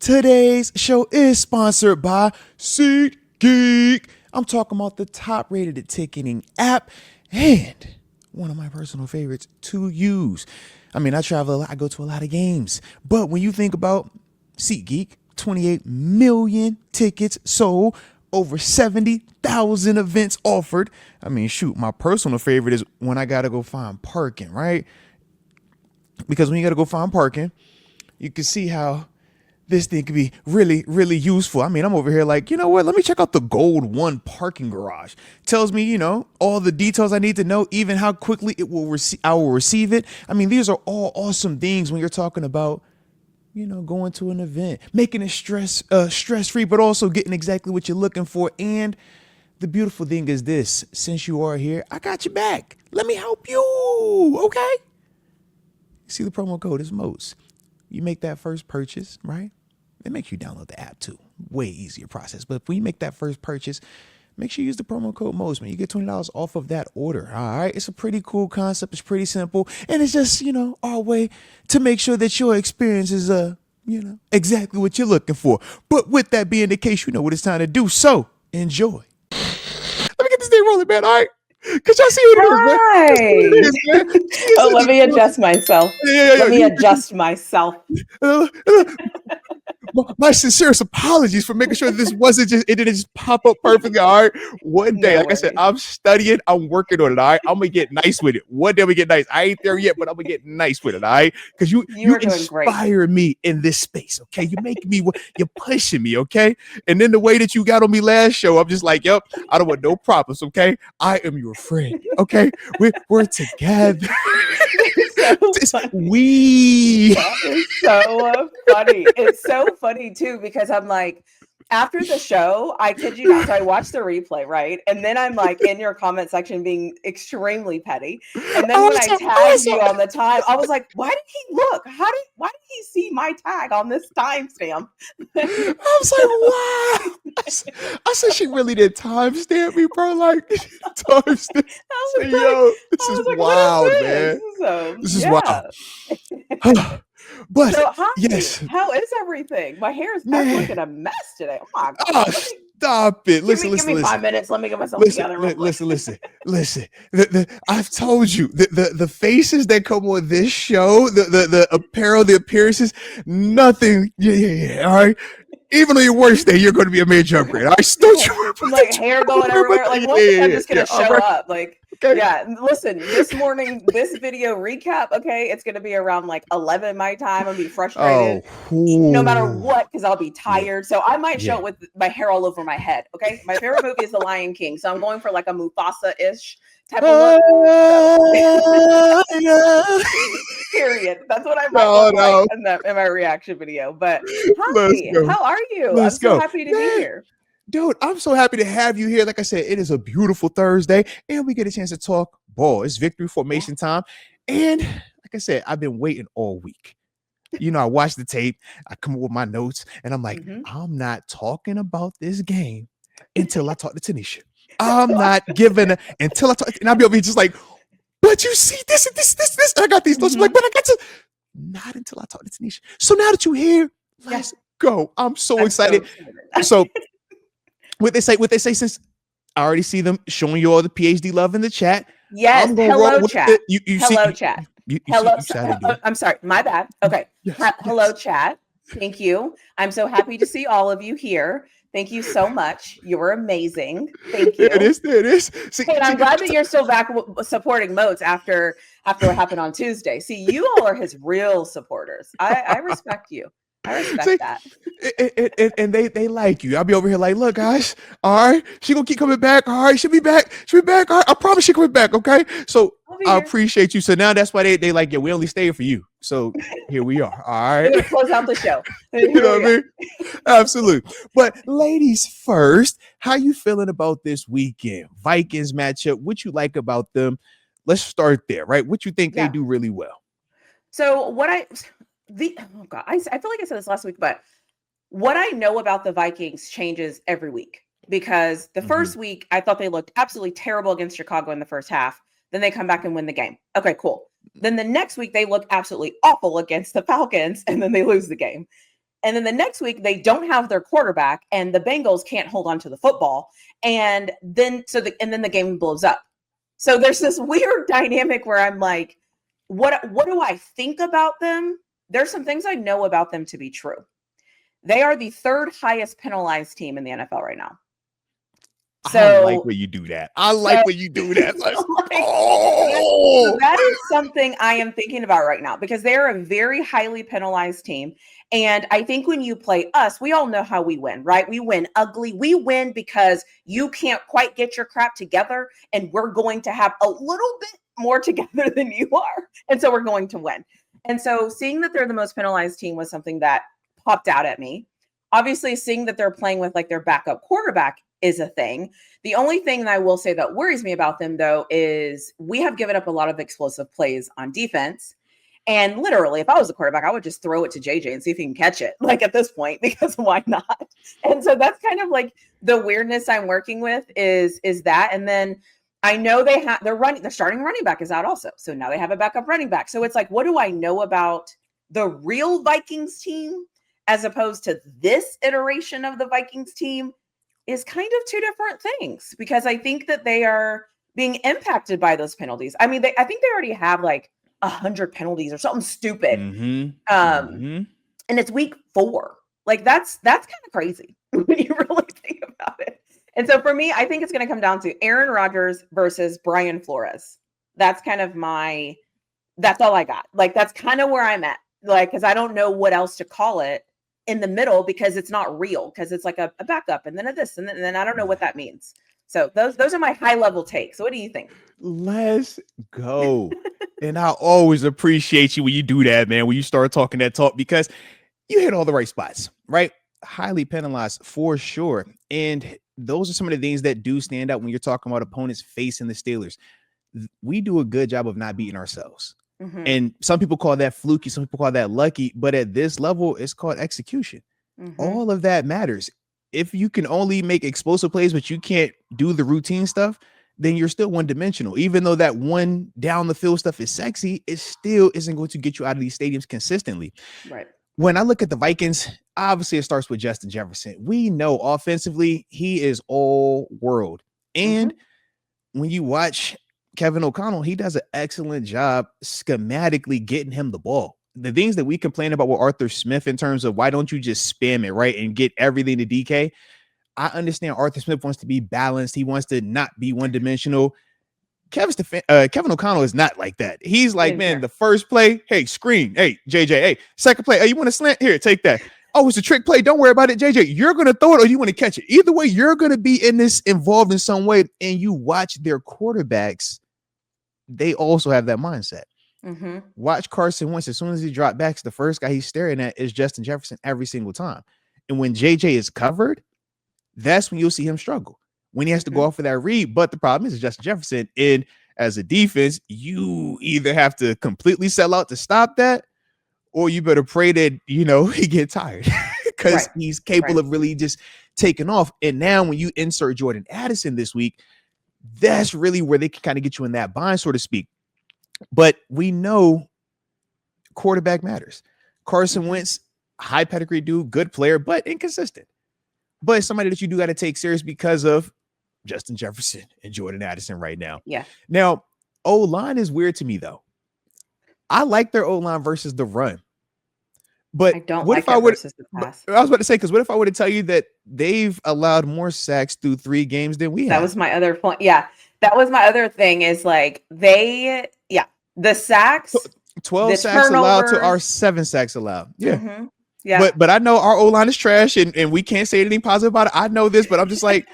Today's show is sponsored by SeatGeek. I'm talking about the top rated ticketing app and one of my personal favorites to use. I mean, I travel a lot, I go to a lot of games, but when you think about SeatGeek, 28 million tickets sold, over 70,000 events offered. I mean, shoot, my personal favorite is when I got to go find parking, right? Because when you got to go find parking, you can see how this thing could be really, really useful. I mean, I'm over here like, you know what? Let me check out the Gold One parking garage. Tells me, all the details I need to know, even how quickly I will receive it. I mean, these are all awesome things when you're talking about, going to an event, making it stress free, but also getting exactly what you're looking for. And the beautiful thing is this: since you are here, I got you back. Let me help you. Okay. See, the promo code is Moats. You make that first purchase, right? It makes you download the app too. Way easier process. But when you make that first purchase, make sure you use the promo code Moats, man. You get $20 off of that order. All right. It's a pretty cool concept. It's pretty simple. And it's just, our way to make sure that your experience is, exactly what you're looking for. But with that being the case, you know what it's time to do. So enjoy. Let me get this thing rolling, man. All right. Cause y'all see what it is, man. Y'all see what it is, man. Oh, let me adjust myself. Let me adjust myself. My sincerest apologies for making sure this it didn't just pop up perfectly. All right. One day, I said, I'm studying, I'm working on it. All right. I'm gonna get nice with it. One day we get nice. I ain't there yet, but I'm gonna get nice with it. All right. Because you inspire me in this space. Okay. You make me, you're pushing me. Okay. And then the way that you got on me last show, I'm just like, yep, I don't want no problems. Okay. I am your friend. Okay. We're together. We It's so funny. It's so funny too, because I'm like, after the show, I kid you not. So I watched the replay, right? And then I'm like in your comment section being extremely petty. And then when I tagged you on the time, I was like, why did he look? Why did he see my tag on this timestamp? I was like, wow. I said she really did timestamp me, bro. Like timestamp. Yo, this is wild, man. So, this is wild. But so, hi, yes, how is everything? My hair is looking a mess today. Oh my god! Stop it! Give me 5 minutes. Let me get myself together. Listen. I've told you the faces that come on this show, the apparel, the appearances, nothing. Yeah. All right. Even on your worst day, you're going to be a major upgrade. I still like hair going everywhere. Like one thing I'm just going to show up. Like, yeah. Listen, this morning, this video recap. Okay, it's going to be around like 11 my time. I'm gonna be frustrated, no matter what, because I'll be tired. So I might show up with my hair all over my head. Okay, my favorite movie is The Lion King, so I'm going for like a Mufasa-ish type of look. Period. That's what I might look like in my reaction video. But hi, how are you? I'm so happy to be here. Dude, I'm so happy to have you here. Like I said, it is a beautiful Thursday, and we get a chance to talk ball. It's victory formation time. And like I said, I've been waiting all week. I watch the tape, I come up with my notes, and I'm like, I'm not talking about this game until I talk to TaNeisha. I'm not giving until I talk, and I'll be over here just like, but you see this and this. I got these notes. I'm like, but I got to not until I talk to TaNeisha. So now that you're here, let's go. I'm so excited. So what they say, since I already see them showing you all the PhD love in the chat. Yes, hello chat. Hello chat. Hello. I'm sorry, my bad. Okay. Hello chat. Thank you. I'm so happy to see all of you here. Thank you so much. You're amazing. Thank you. It is. And I'm glad that you're still back supporting Moats after what happened on Tuesday. See, you all are his real supporters. I respect you. I respect that. And they like you. I'll be over here like, look, guys, all right, she gonna keep coming back. All right, she'll be back. All right, I promise she's coming back. Okay, so I appreciate you. So now that's why they like, yeah, we only stay for you. So here we are. All right, close out the show. You know what I mean? Absolutely. But ladies first, how you feeling about this weekend? Vikings matchup. What you like about them? Let's start there, right? What you think they do really well? So I feel like I said this last week, but what I know about the Vikings changes every week, because the first week I thought they looked absolutely terrible against Chicago in the first half. Then they come back and win the game. Okay, cool. Then the next week they look absolutely awful against the Falcons, and then they lose the game. And then the next week they don't have their quarterback and the Bengals can't hold on to the football. And then the game blows up. So there's this weird dynamic where I'm like, what do I think about them? There's some things I know about them to be true. They are the third highest penalized team in the NFL right now. So, I like when you do that. So that is something I am thinking about right now because they're a very highly penalized team. And I think when you play us, we all know how we win, right? We win ugly. We win because you can't quite get your crap together and we're going to have a little bit more together than you are. And so we're going to win. And so seeing that they're the most penalized team was something that popped out at me. Obviously, seeing that they're playing with like their backup quarterback is a thing. The only thing that I will say that worries me about them, though, is we have given up a lot of explosive plays on defense. And literally, if I was a quarterback, I would just throw it to JJ and see if he can catch it, like at this point, because why not? And so that's kind of like the weirdness I'm working with is that. And then I know their starting running back is out also. So now they have a backup running back. So it's like, what do I know about the real Vikings team as opposed to this iteration of the Vikings team is kind of two different things because I think that they are being impacted by those penalties. I mean, I think they already have like 100 penalties or something stupid. And it's week 4. Like that's kind of crazy when you really think about it. And so for me, I think it's going to come down to Aaron Rodgers versus Brian Flores. That's kind of that's all I got. Like, that's kind of where I'm at. Like, cause I don't know what else to call it in the middle because it's not real. Cause it's like a backup and then a this and then I don't know what that means. So those are my high level takes. So what do you think? Let's go. And I always appreciate you when you do that, man, when you start talking that talk, because you hit all the right spots, right? Highly penalized for sure. And those are some of the things that do stand out when you're talking about opponents facing the Steelers. We do a good job of not beating ourselves. And some people call that fluky. Some people call that lucky. But at this level, it's called execution. All of that matters. If you can only make explosive plays, but you can't do the routine stuff, then you're still one-dimensional. Even though that one down the field stuff is sexy, it still isn't going to get you out of these stadiums consistently. Right. When I look at the Vikings, obviously it starts with Justin Jefferson. We know offensively, he is all world. And when you watch Kevin O'Connell, he does an excellent job schematically getting him the ball. The things that we complain about with Arthur Smith in terms of why don't you just spam it, right, and get everything to DK. I understand Arthur Smith wants to be balanced. He wants to not be one-dimensional. Kevin O'Connell is not like that. He's like, man, the first play, hey, screen. Hey, JJ, hey, second play. Hey, you want to slant? Here, take that. Oh, it's a trick play. Don't worry about it, JJ. You're going to throw it or you want to catch it. Either way, you're going to be in this involved in some way. And you watch their quarterbacks. They also have that mindset. Watch Carson Wentz. As soon as he dropped back, the first guy he's staring at is Justin Jefferson every single time. And when JJ is covered, that's when you'll see him struggle. When he has to go off of that read. But the problem is Justin Jefferson. And as a defense, you either have to completely sell out to stop that, or you better pray that, he get tired because he's capable of really just taking off. And now when you insert Jordan Addison this week, that's really where they can kind of get you in that bind, so to speak. But we know quarterback matters. Carson Wentz, high pedigree dude, good player, but inconsistent. But somebody that you do got to take serious because of Justin Jefferson and Jordan Addison right now. Yeah. Now, O-line is weird to me, though. I like their O-line versus the run. But I don't like it versus the pass. I was about to say, because what if I were to tell you that they've allowed more sacks through 3 games than we have? That was my other point. Yeah. That was my other thing is like the sacks. 12 sacks allowed to our 7 sacks allowed. Yeah. Yeah. But I know our O-line is trash and we can't say anything positive about it. I know this, but I'm just like,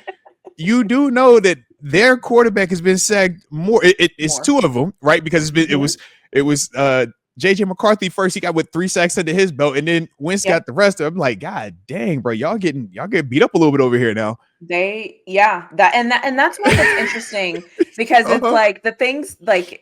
you do know that their quarterback has been sacked more. It's more. 2 of them, right? Because it was JJ McCarthy first. He got with 3 sacks under his belt, and then Wentz got the rest of them. Like, God dang, bro, y'all get beat up a little bit over here now. That's why it's interesting because it's like the things like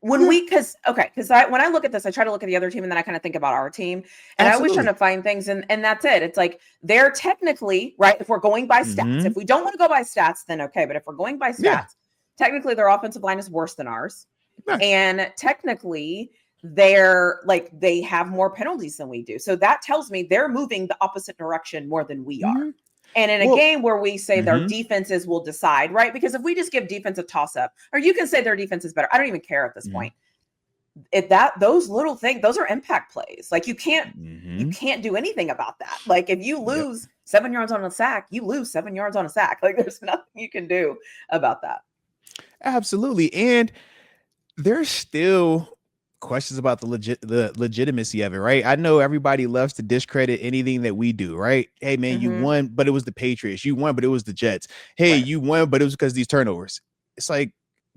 when when I look at this, I try to look at the other team and then I kind of think about our team and I always trying to find things and that's it. It's like they're technically right. If we're going by stats, if we don't want to go by stats, then okay. But if we're going by stats, technically their offensive line is worse than ours. And technically they're like, they have more penalties than we do. So that tells me they're moving the opposite direction more than we are. Mm-hmm. And in a game where we say their defenses will decide, right? Because if we just give defense a toss up, or you can say their defense is better, I don't even care at this point. Those little things, those are impact plays. Like you can't do anything about that. Like if you lose 7 yards on a sack, you lose 7 yards on a sack. Like there's nothing you can do about that. Absolutely. And there's still questions about the legitimacy of it, right? I know everybody loves to discredit anything that we do, right? Hey man, you won, but it was the Patriots. You won, but it was the Jets. Hey, you won, but it was because of these turnovers. It's like,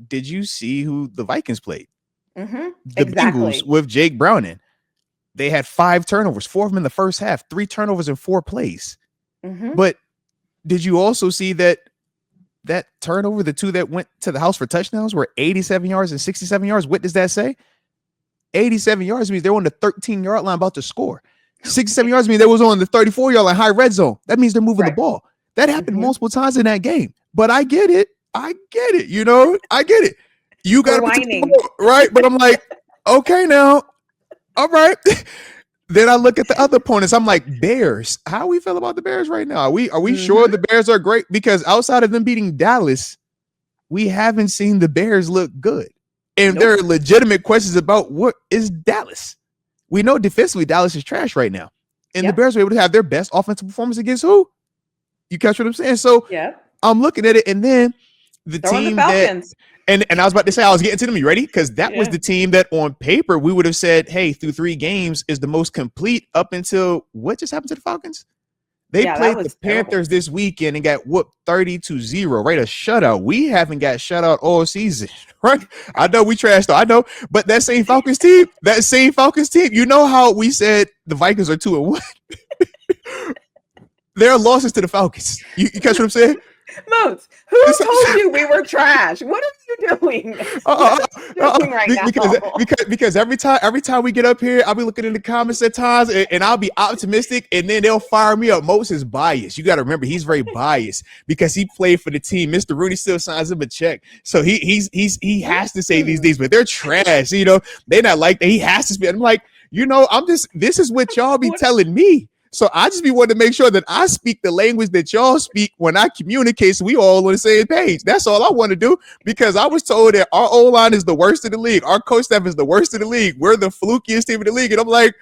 did you see who the Vikings played? The Bengals with Jake Browning. They had 5 turnovers, 4 of them in the first half, 3 turnovers in 4 plays. But did you also see that turnover, the 2 that went to the house for touchdowns, were 87 yards and 67 yards? What does that say? 87 yards means they're on the 13-yard line about to score. 67 yards means they was on the 34-yard line, high red zone. That means they're moving the ball. That happened multiple times in that game. But I get it. You know, I get it. You got to right? But I'm like, okay, now, all right. Then I look at the other opponents. I'm like, Bears. How we feel about the Bears right now? Are we sure the Bears are great? Because outside of them beating Dallas, we haven't seen the Bears look good. And there are legitimate questions about what is Dallas. We know defensively Dallas is trash right now. And the Bears were able to have their best offensive performance against who? You catch what I'm saying? So I'm looking at it, and then the team that and I was about to say, I was getting to them. You ready? Because that was the team that on paper we would have said, hey, through 3 games is the most complete up until what just happened to the Falcons? They played the Panthers this weekend and got whooped 30-0, right? A shutout. We haven't got shut out all season, right? I know we trashed, though. I know. But that same Falcons team, you know how we said the Vikings are 2-1? There are losses to the Falcons. You catch what I'm saying? Moats, who told you we were trash? What are you doing? Right now? Because every time we get up here, I'll be looking in the comments at times, and I'll be optimistic, and then they'll fire me up. Moats is biased. You got to remember, he's very biased because he played for the team. Mr. Rooney still signs him a check, so he has to say these things, but they're trash. You know, they're not like that. He has to speak. I'm like, you know, this is what y'all be telling me. So I just be wanting to make sure that I speak the language that y'all speak when I communicate, so we all on the same page. That's all I want to do, because I was told that our O-line is the worst in the league. Our coach staff is the worst in the league. We're the flukiest team in the league. And I'm like,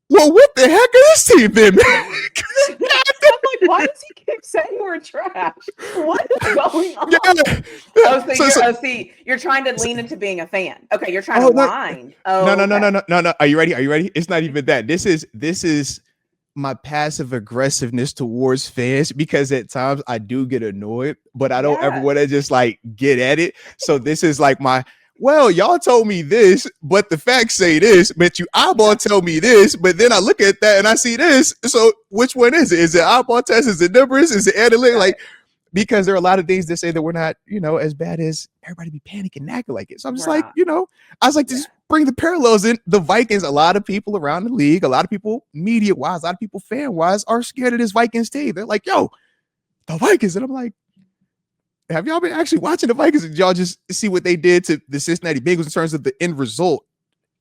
well, what the heck is this team then? I'm like, why does he keep saying we're trash? What is going on? See, you're trying to lean into being a fan. Okay, you're trying to whine. No. Are you ready? It's not even that. This is my passive aggressiveness towards fans, because at times I do get annoyed, but I don't ever want to just like get at it. So this is like well, y'all told me this, but the facts say this, but you eyeball tell me this, but then I look at that and I see this. So which one is it? Is it eyeball test? Is it numbers? Is it analytic? Like, because there are a lot of things that say that we're not, you know, as bad as everybody be panicking and acting like it. So I'm just I was like, just bring the parallels in. The Vikings, a lot of people around the league, a lot of people media-wise, a lot of people fan-wise are scared of this Vikings team. They're like, yo, the Vikings. And I'm like, have y'all been actually watching the Vikings? Did y'all just see what they did to the Cincinnati Bengals in terms of the end result?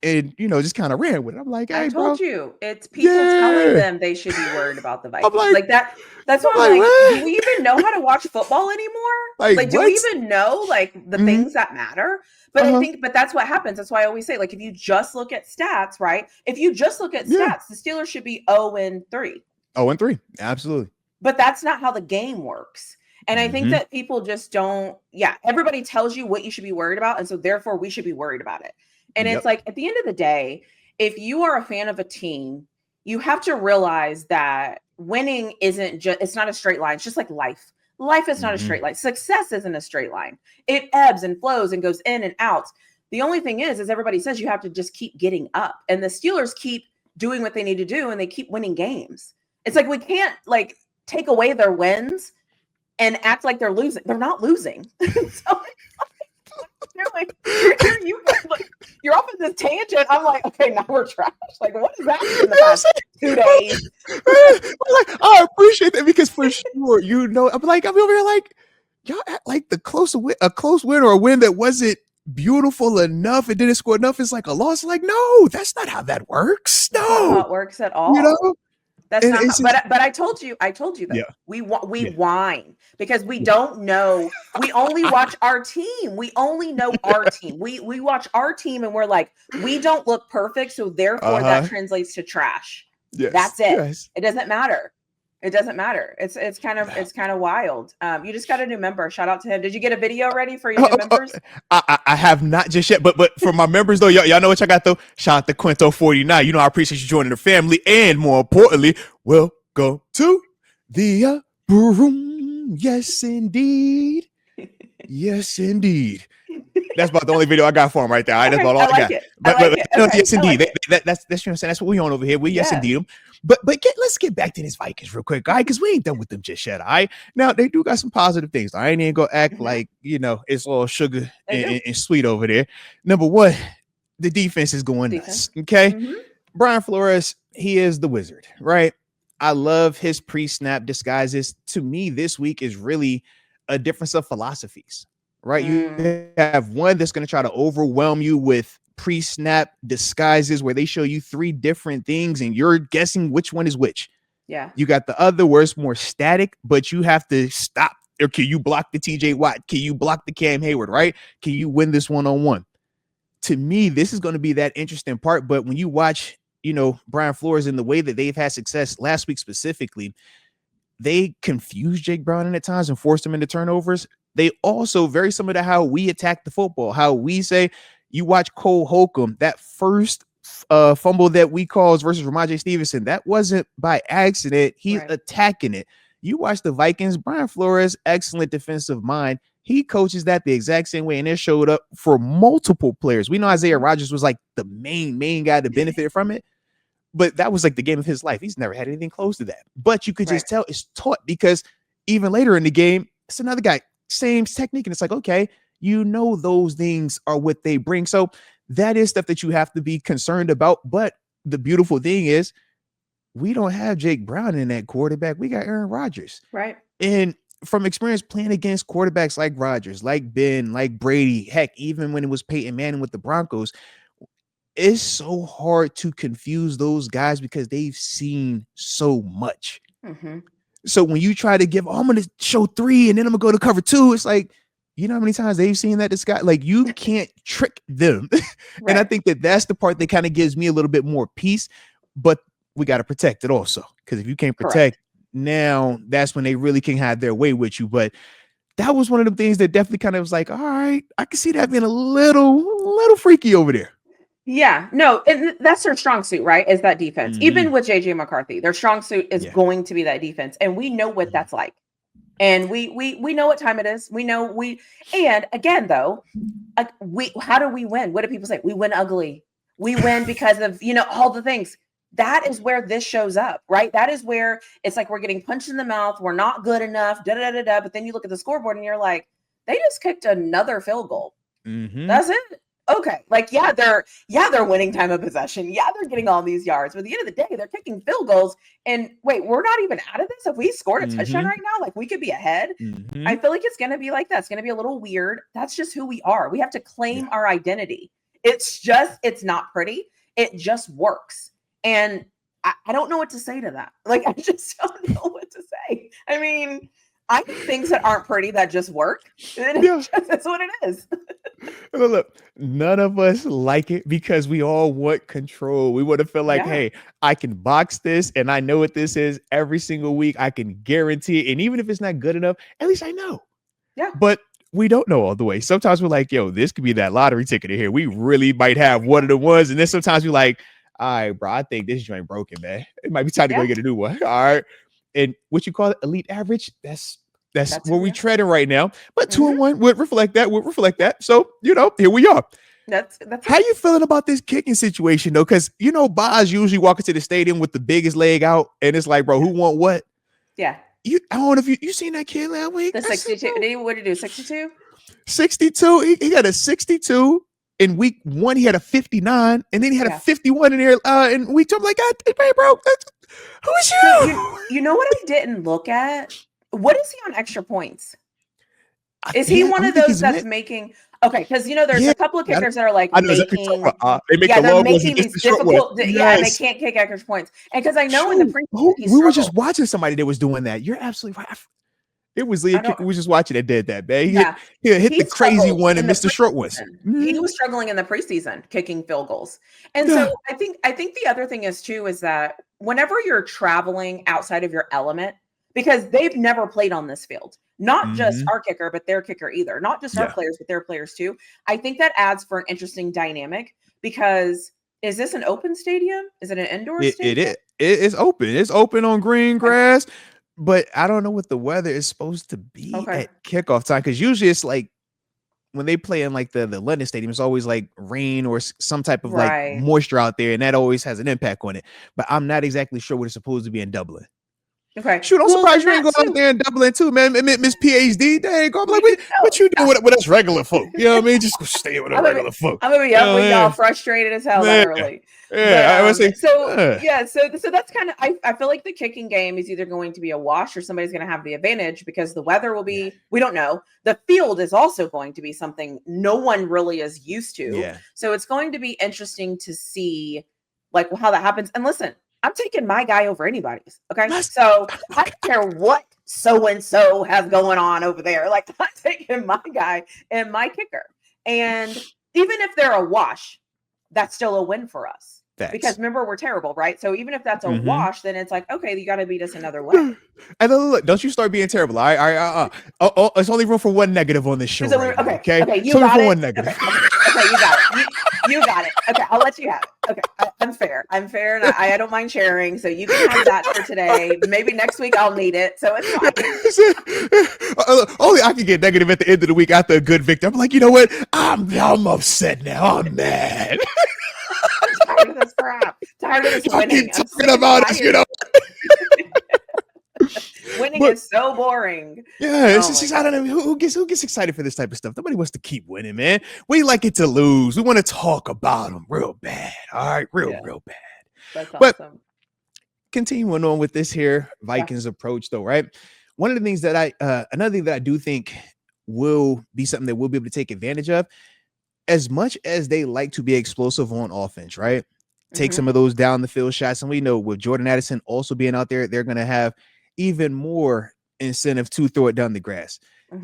And, you know, just kind of ran with it. I'm like, hey, I told you, it's people telling them they should be worried about the Vikings. Like that. That's why I'm like, do we even know how to watch football anymore? Like do we even know like the things that matter? But I think, that's what happens. That's why I always say, like, if you just look at stats, right? If you just look at stats, the Steelers should be 0-3. 0-3, absolutely. But that's not how the game works. And I think that people just don't. Everybody tells you what you should be worried about, and so therefore we should be worried about it. And it's like, at the end of the day, if you are a fan of a team, you have to realize that winning it's not a straight line. It's just like life. Life is not a straight line. Success isn't a straight line. It ebbs and flows and goes in and out. The only thing is everybody says you have to just keep getting up. And the Steelers keep doing what they need to do, and they keep winning games. It's like, we can't like take away their wins and act like they're losing. They're not losing. So you're like, you're off in this tangent. I'm like, okay, now we're trash. Like, what is that in the past 2 days? I appreciate that, because for sure, you know, I'm over here like, y'all act like a close win or a win that wasn't beautiful enough and didn't score enough is like a loss. Like, no, that's not how that works. No, that's not how it works at all. You know, that's and not. it's How, just, but I told you though. yeah, We yeah. whine because we don't know. We only watch our team. We only know our team. We watch our team and we're like, we don't look perfect, so therefore that translates to trash. Yes, that's it. yes. It doesn't matter. It doesn't matter. It's kind of wild. You just got a new member. Shout out to him. Did you get a video ready for your new members? I have not just yet, but for my members though, y'all know what I got though. Shout out to Quinto49. You know I appreciate you joining the family, and more importantly, welcome to the room. Yes, indeed. Yes, indeed. That's about the only video I got for him right there. All right, that's about all I got. But yes, indeed. That's you know what I'm saying. That's what we on over here. We yes, indeed. But let's get back to this Vikings real quick, all right? Because we ain't done with them just yet. All right. Now they do got some positive things. I ain't even gonna act like it's all sugar and sweet over there. Number one, the defense is going nuts. Okay. Brian Flores, he is the wizard, right? I love his pre-snap disguises. To me, this week is really a difference of philosophies. Right, you have one that's going to try to overwhelm you with pre-snap disguises where they show you 3 different things and you're guessing which one is which. Yeah, you got the other where it's more static, but you have to stop. Or can you block the TJ Watt? Can you block the Cam Hayward? Right? Can you win this one-on-one? To me, this is going to be that interesting part. But when you watch, Brian Flores and the way that they've had success last week specifically, they confused Jake Browning at times and forced him into turnovers. They also very similar to how we attack the football, how we say, you watch Cole Holcomb, that first fumble that we caused versus Ramondre Stevenson, that wasn't by accident. He's attacking it. You watch the Vikings, Brian Flores, excellent defensive mind. He coaches that the exact same way, and it showed up for multiple players. We know Isaiah Rodgers was like the main guy to benefit from it, but that was like the game of his life. He's never had anything close to that. But you could just tell it's taught because even later in the game, it's another guy. Same technique. And it's like, okay, those things are what they bring. So that is stuff that you have to be concerned about. But the beautiful thing is we don't have Jake Brown in that quarterback. We got Aaron Rodgers. Right. And from experience playing against quarterbacks like Rodgers, like Ben, like Brady, heck, even when it was Peyton Manning with the Broncos, it's so hard to confuse those guys because they've seen so much. So when you try to give, I'm going to show 3 and then I'm going to go to cover 2, it's like, you know how many times they've seen that disguise? Like, you can't trick them. And I think that's the part that kind of gives me a little bit more peace, but we got to protect it also. Because if you can't protect, now that's when they really can have their way with you. But that was one of the things that definitely kind of was like, all right, I can see that being a little freaky over there. Yeah, no, and that's their strong suit, right? Is that defense. Even with JJ McCarthy, their strong suit is going to be that defense. And we know what that's like. And we know what time it is. We know and again, though, how do we win? What do people say? We win ugly. We win because of, all the things. That is where this shows up, right? That is where it's like we're getting punched in the mouth. We're not good enough, But then you look at the scoreboard and you're like, they just kicked another field goal. That's it. Okay. Like, they're winning time of possession. Yeah, they're getting all these yards. But at the end of the day, they're kicking field goals. And wait, we're not even out of this. If we scored a touchdown right now, like, we could be ahead. I feel like it's going to be like that. It's going to be a little weird. That's just who we are. We have to claim our identity. It's not pretty. It just works. And I don't know what to say to that. Like, I just don't know what to say. I mean, I do things that aren't pretty that just work. That's what it is. Look, none of us like it because we all want control. We want to feel like, hey, I can box this and I know what this is every single week. I can guarantee it. And even if it's not good enough, at least I know. Yeah. But we don't know all the way. Sometimes we're like, yo, this could be that lottery ticket in here. We really might have one of the ones. And then sometimes we're like, all right, bro, I think this joint broken, man. It might be time to go get a new one. All right. And what you call it, elite average, that's where we treading right now. But 2-1 would reflect that. So, here we are. That's how you feeling about this kicking situation though? Because Boz usually walk into the stadium with the biggest leg out, and it's like, bro, who want what? Yeah. I don't know if you seen that kid last week. The 62. What did he do? 62? 62. He got a 62. In week 1, he had a 59, and then he had a 51 in there in week 2. I'm like, God, hey, bro, who is you? You know what I didn't look at? What is he on extra points? Is he one of those that's making? Okay, because there's a couple of kickers that are like I know exactly making, they make the they're long ones making and just these the short ones. difficult, and they can't kick extra points. And because I know in the preseason he we were just struggled. watching somebody that was doing that. You're absolutely right. It was Leah I know. Kicker. We was just watching that did that, man. He hit He the crazy struggled one in and the missed the short ones. preseason. He was struggling in the preseason kicking field goals. And Yeah. so I think the other thing is too is that whenever you're traveling outside of your element, because they've never played on this field, not just our kicker, but their kicker either, not just our players, but their players too. I think that adds for an interesting dynamic because is this an open stadium? Is it an indoor stadium? It's open. It's open on green grass. But I don't know what the weather is supposed to be at kickoff time because usually it's like when they play in like the London Stadium, it's always like rain or some type of like moisture out there, and that always has an impact on it. But I'm not exactly sure what it's supposed to be in Dublin. Okay. Shoot, I'm surprised you ain't going out there in Dublin too, man. Miss PhD, they ain't going like, what you doing with us regular folk? You know what I mean? Just stay with us regular folk. I'm gonna be up with y'all frustrated as hell that early. Yeah, I would say so that's kind of I feel like the kicking game is either going to be a wash or somebody's gonna have the advantage because the weather will be, we don't know. The field is also going to be something no one really is used to. Yeah. So it's going to be interesting to see like how that happens. And listen, I'm taking my guy over anybody's. Okay. So I don't care what so-and-so has going on over there. Like I'm taking my guy and my kicker. And even if they're a wash, that's still a win for us. Because remember, we're terrible, right? So even if that's a wash, then it's like, okay, you got to beat us another way. And look, don't you start being terrible. All right. It's only room for one negative on this show. Okay. You got it. One negative. Okay, you got it. You got it. Okay, I'll let you have it. Okay, I'm fair. And I don't mind sharing. So you can have that for today. Maybe next week I'll need it. So it's fine. Only I can get negative at the end of the week after a good victory. I'm like, you know what? I'm upset now. I'm mad. I'm tired of this crap. Tired of this winning. I'm talking about it, you know. Winning is so boring. Yeah, it's just I don't know who gets excited for this type of stuff. Nobody wants to keep winning, man. We like it to lose. We want to talk about them real bad. All right, real bad. That's awesome. But continuing on with this here Vikings approach, though, right? One of the things that another thing that I do think will be something that we'll be able to take advantage of, as much as they like to be explosive on offense, right? Take some of those down the field shots, and we know with Jordan Addison also being out there, they're going to have even more incentive to throw it down the grass.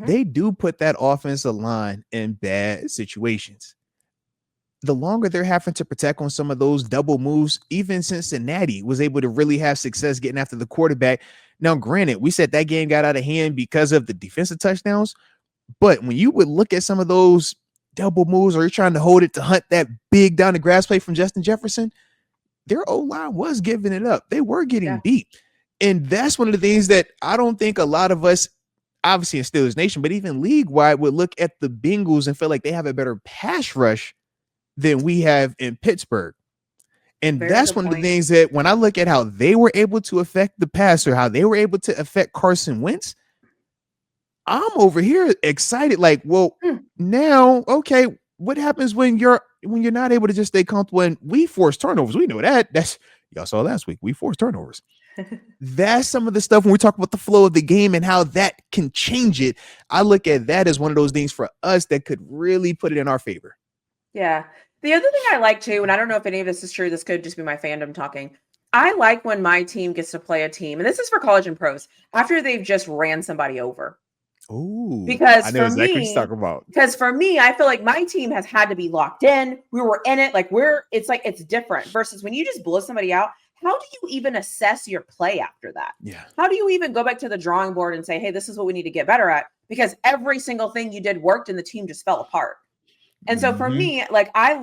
They do put that offensive line in bad situations. The longer they're having to protect on some of those double moves, even Cincinnati was able to really have success getting after the quarterback. Now, granted, we said that game got out of hand because of the defensive touchdowns, but when you would look at some of those double moves or you're trying to hold it to hunt that big down the grass play from Justin Jefferson, their O-line was giving it up. They were getting beat. And that's one of the things that I don't think a lot of us, obviously in Steelers Nation, but even league-wide, would look at the Bengals and feel like they have a better pass rush than we have in Pittsburgh. And that's one of the things that when I look at how they were able to affect the passer, how they were able to affect Carson Wentz, I'm over here excited. Like, well, now, okay, what happens when you're not able to just stay comfortable and we force turnovers? We know that. That's y'all saw last week. We force turnovers. That's some of the stuff when we talk about the flow of the game and how that can change it. I look at that as one of those things for us that could really put it in our favor. Yeah. The other thing I like too, and I don't know if any of this is true, this could just be my fandom talking. I like when my team gets to play a team, and this is for college and pros, after they've just ran somebody over. Ooh, because I know exactly what you're talking about. Because for me, I feel like my team has had to be locked in. We were in it. Like it's different versus when you just blow somebody out. How do you even assess your play after that? Yeah. How do you even go back to the drawing board and say, hey, this is what we need to get better at? Because every single thing you did worked and the team just fell apart. And so for me, like I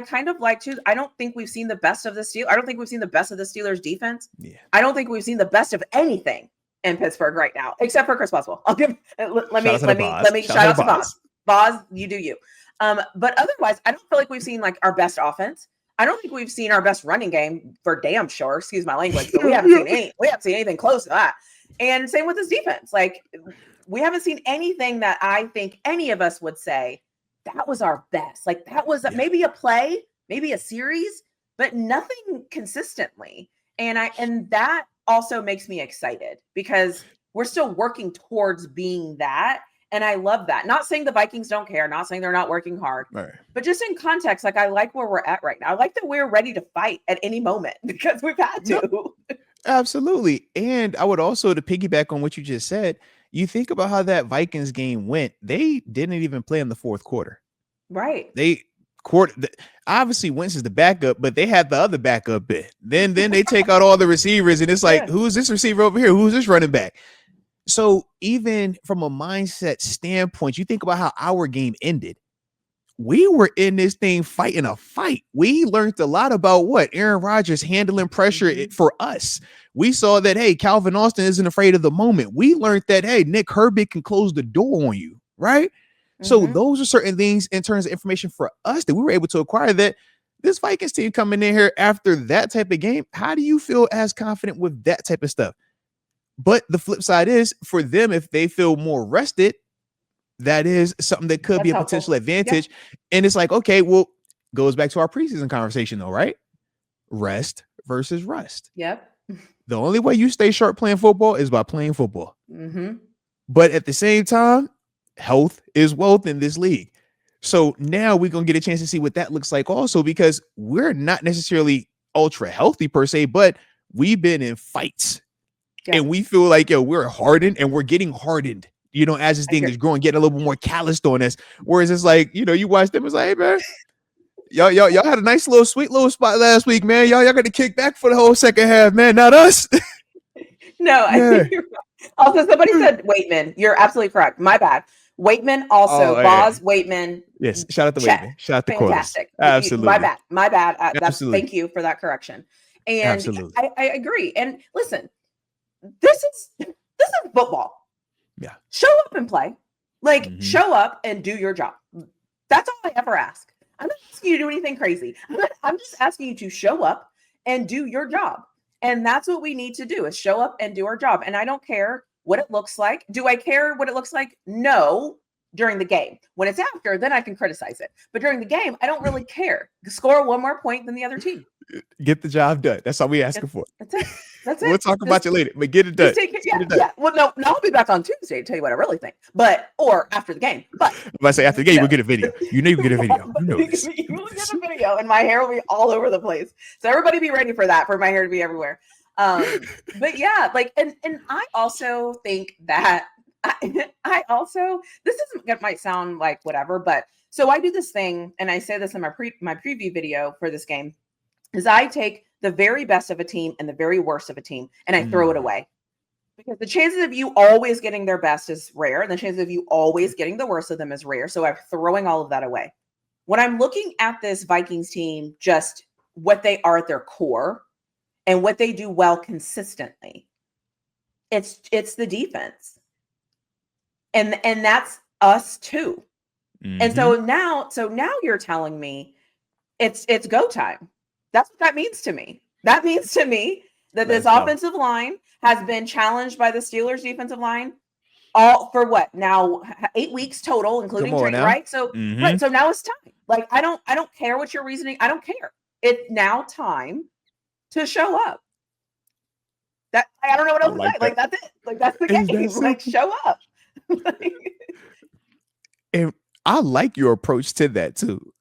kind of like to, I don't think we've seen the best of the Steelers. I don't think we've seen the best of the Steelers defense. Yeah. I don't think we've seen the best of anything in Pittsburgh right now, except for Chris Boswell. I'll give, let me shout out to Boz. Boz, you do you. But otherwise, I don't feel like we've seen like our best offense. I don't think we've seen our best running game for damn sure. Excuse my language, but we haven't seen anything close to that. And same with this defense. Like we haven't seen anything that I think any of us would say that was our best. Like that was maybe a play, maybe a series, but nothing consistently. And that also makes me excited because we're still working towards being that. And I love that. Not saying the Vikings don't care, not saying they're not working hard, right. But just in context, like I like where we're at right now. I like that we're ready to fight at any moment because we've had to. No, absolutely. And I would also, to piggyback on what you just said, you think about how that Vikings game went. They didn't even play in the fourth quarter. Right. Obviously Wentz is the backup, but they had the other backup bit. Then they take out all the receivers, and it's like, who's this receiver over here? Who's this running back? So even from a mindset standpoint, you think about how our game ended. We were in this thing fighting a fight. We learned a lot about what Aaron Rodgers handling pressure for us. We saw that, hey, Calvin Austin isn't afraid of the moment. We learned that, hey, Nick Herbig can close the door on you, right? So those are certain things in terms of information for us that we were able to acquire, that this Vikings team coming in here after that type of game, how do you feel as confident with that type of stuff? But the flip side is, for them, if they feel more rested, that is something that could be a potential advantage. Yep. And it's like, okay, well, goes back to our preseason conversation though, right? Rest versus rust. Yep. The only way you stay sharp playing football is by playing football. But at the same time, health is wealth in this league. So now we're going to get a chance to see what that looks like also, because we're not necessarily ultra healthy per se, but we've been in fights and we feel like, we're hardened and we're getting hardened, as this thing is growing, getting a little bit more calloused on us. Whereas it's like, you watch them, it's like, hey man, y'all had a nice little sweet little spot last week, man. Y'all got to kick back for the whole second half, man. Not us. No, I think you're right. Also, somebody said Waitman. You're absolutely correct. My bad. Waitman also. Boz, Waitman. Yes. Shout out to Waitman. Shout out to Fantastic. Absolutely. My bad. Thank you for that correction. And I agree. And listen, this is football. Yeah. Show up and play. Show up and do your job. That's all I ever ask. I'm not asking you to do anything crazy. I'm just asking you to show up and do your job. And that's what we need to do, is show up and do our job. And I don't care what it looks like. Do I care what it looks like? No, during the game. When it's after, then I can criticize it. But during the game, I don't really care. Score one more point than the other team. Get the job done. That's all we asking for. That's it. That's it. We'll talk about you later, but get it done. Yeah. Well, no, I'll be back on Tuesday to tell you what I really think. Or after the game. But if I say after the game, we'll get a video. You can get a video. You know this. You will get a video, and my hair will be all over the place. So everybody be ready for that, for my hair to be everywhere. But yeah, and I also think that I also, this might sound like whatever, but so I do this thing, and I say this in my preview video for this game, is I take the very best of a team and the very worst of a team, and I throw it away. Because the chances of you always getting their best is rare, and the chances of you always getting the worst of them is rare. So I'm throwing all of that away. When I'm looking at this Vikings team, just what they are at their core and what they do well consistently, it's the defense. And that's us too. And so now you're telling me it's go time. That's what that means to me. That means to me that this offensive line has been challenged by the Steelers defensive line all for what now 8 weeks total, including training, right? So right, so now it's time. I don't care what your reasoning. I don't care. It's now time to show up. That I don't know what else to say. That's it. That's the game. Show up. And I like your approach to that too.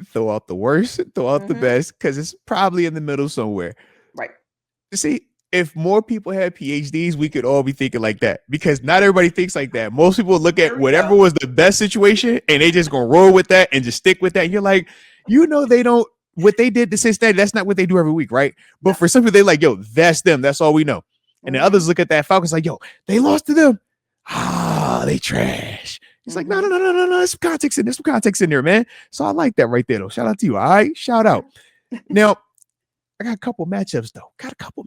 Throw out the worst, throw out the best, because it's probably in the middle somewhere. Right. See, if more people had PhDs, we could all be thinking like that, because not everybody thinks like that. Most people look at whatever was the best situation and they just gonna roll with that and just stick with that. And you're like, they don't, what they did to Cincinnati, that's not what they do every week, right? But for some people, they like, that's them. That's all we know. And then others look at that Falcons like, they lost to them. They trash. It's like, no. There's some context in there. Some context in there, man. So I like that right there, though. Shout out to you. All right. Shout out. Now, I got a couple matchups, though.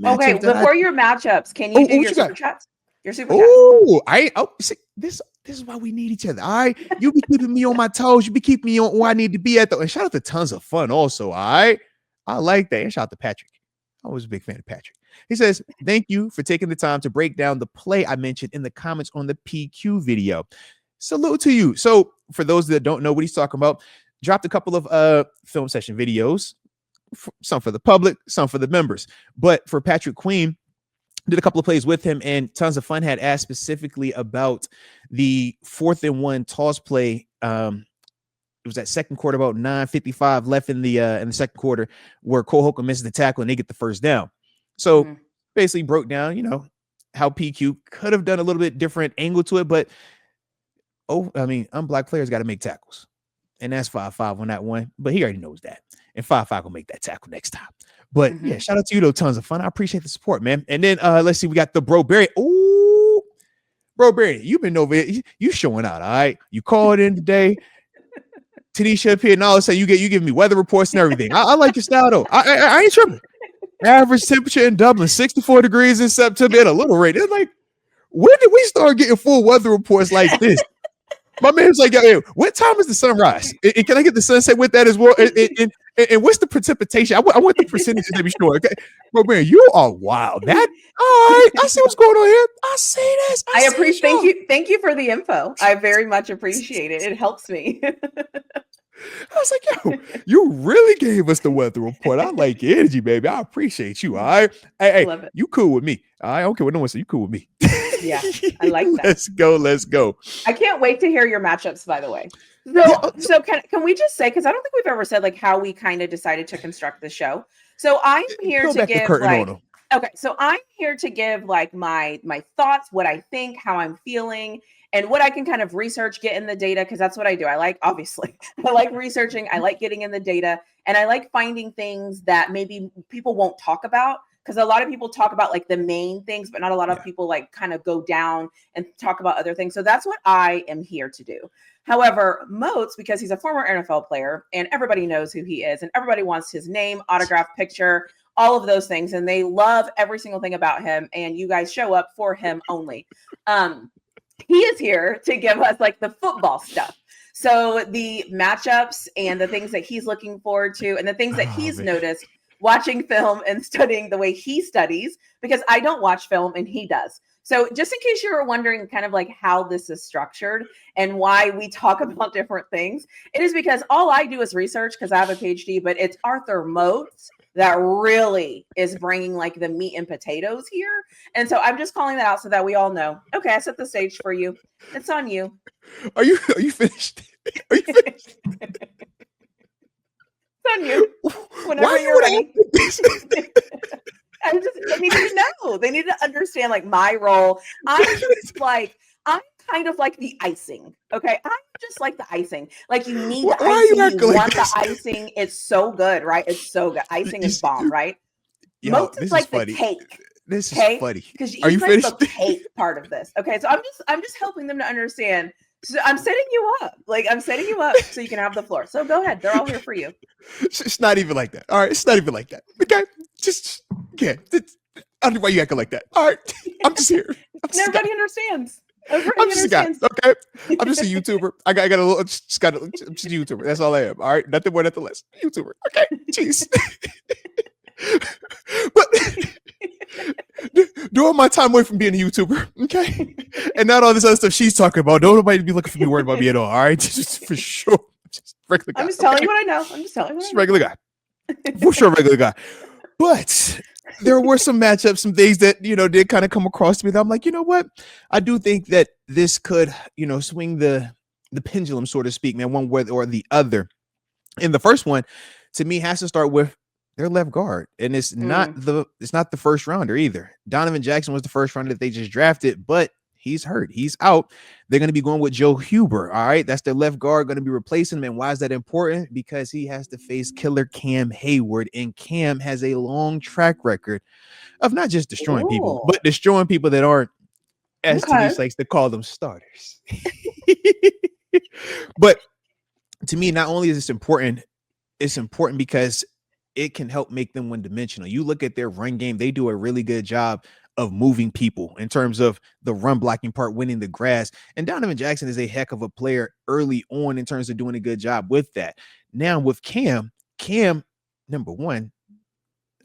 Okay. Before your matchups, can you do your super chats? Your super chats. See, this is why we need each other. All right. You be keeping me on my toes. You be keeping me on where I need to be at, though. And shout out to Tons of Fun also. All right. I like that. And shout out to Patrick. I was a big fan of Patrick. He says, thank you for taking the time to break down the play I mentioned in the comments on the PQ video. Salute to you. So for those that don't know what he's talking about, dropped a couple of film session videos, some for the public, some for the members. But for Patrick Queen, did a couple of plays with him, and Tons of Fun had asked specifically about the 4th and 1 toss play. It was that second quarter, about 9:55 left in the second quarter, where Cole Holcomb misses the tackle and they get the first down. So basically broke down, how PQ could have done a little bit different angle to it, but unblocked players got to make tackles. And that's 5-5 on that one. But he already knows that. And 5-5 will make that tackle next time. But yeah, shout out to you though. Tons of Fun. I appreciate the support, man. And then let's see, we got the Bro Barry. Ooh, Bro Barry, you've been over here. You showing out, all right? You called in today. TaNeisha appeared, and all of a sudden you give me weather reports and everything. I like your style though. I ain't tripping. Average temperature in Dublin, 64 degrees in September at a little rate. It's like, when did we start getting full weather reports like this? My man's like, hey, what time is the sunrise? And can I get the sunset with that as well? And what's the precipitation? I want the percentages to be sure. Okay, bro, man, you are wild. That all right? I see what's going on here. I see this. I appreciate. Thank you for the info. I very much appreciate it. It helps me. I was like, yo, you really gave us the weather report. I like your energy, baby. I appreciate you. All right. Hey, you cool with me. All right. I don't care what no one says. You cool with me. Yeah. I like that. Let's go. I can't wait to hear your matchups, by the way. So can we just say, because I don't think we've ever said like how we kind of decided to construct the show. So I'm here to give so I'm here to give like my thoughts, what I think, how I'm feeling, and what I can kind of research, get in the data, because that's what I do. I like researching, I like getting in the data, and I like finding things that maybe people won't talk about, because a lot of people talk about like the main things, but not a lot of people like kind of go down and talk about other things. So that's what I am here to do. However, Moats, because he's a former NFL player and everybody knows who he is and everybody wants his name, autograph, picture, all of those things, and they love every single thing about him, and you guys show up for him only. He is here to give us like the football stuff. So the matchups and the things that he's looking forward to and the things that he's noticed watching film and studying the way he studies, because I don't watch film and he does. So just in case you were wondering kind of like how this is structured and why we talk about different things, it is because all I do is research, because I have a PhD, but it's Arthur Moats that really is bringing like the meat and potatoes here. And so I'm just calling that out so that we all know, okay, I set the stage for you. It's on you. Are you finished? Are you finished? It's on you. Whenever you're ready. They need to know. They need to understand like my role. I'm kind of like the icing. Okay. I'm just like the icing. Like you need the icing. You want the icing. It's so good, right? It's so good. Icing is bomb, right? Moats is like the cake. This is funny. Because you finished? The cake part of this. Okay. So I'm just helping them to understand. So I'm setting you up. Like I'm setting you up so you can have the floor. So go ahead. They're all here for you. It's not even like that. All right. It's not even like that. Okay. Just I don't know why you acting like that. All right. I'm just here. Everybody understands. I'm just a guy. Okay. I'm just a YouTuber. I got a little, I'm just a YouTuber. That's all I am. All right. Nothing more, nothing less. YouTuber. Okay. Jeez. But during my time away from being a YouTuber, okay, and not all this other stuff she's talking about, don't nobody be looking for me worried about me at all. All right, just for sure, just regular guy. I'm just telling you what I know. I'm just telling you. Just regular guy, for sure, regular guy. But there were some matchups, some things that did kind of come across to me that I'm like, you know what, I do think that this could swing the pendulum, so to speak, man, one way or the other. And the first one, to me, has to start with their left guard, and it's not the first rounder either. Donovan Jackson was the first rounder that they just drafted, but he's hurt. He's out. They're going to be going with Joe Huber. All right, that's their left guard, going to be replacing him. And why is that important? Because he has to face killer Cam Hayward, and Cam has a long track record of not just destroying people, but destroying people that aren't, as TaNeisha likes to call them, starters. But to me, not only is this important, it's important because it can help make them one-dimensional. You look at their run game, they do a really good job of moving people in terms of the run blocking part, winning the grass. And Donovan Jackson is a heck of a player early on in terms of doing a good job with that. Now with Cam, number one,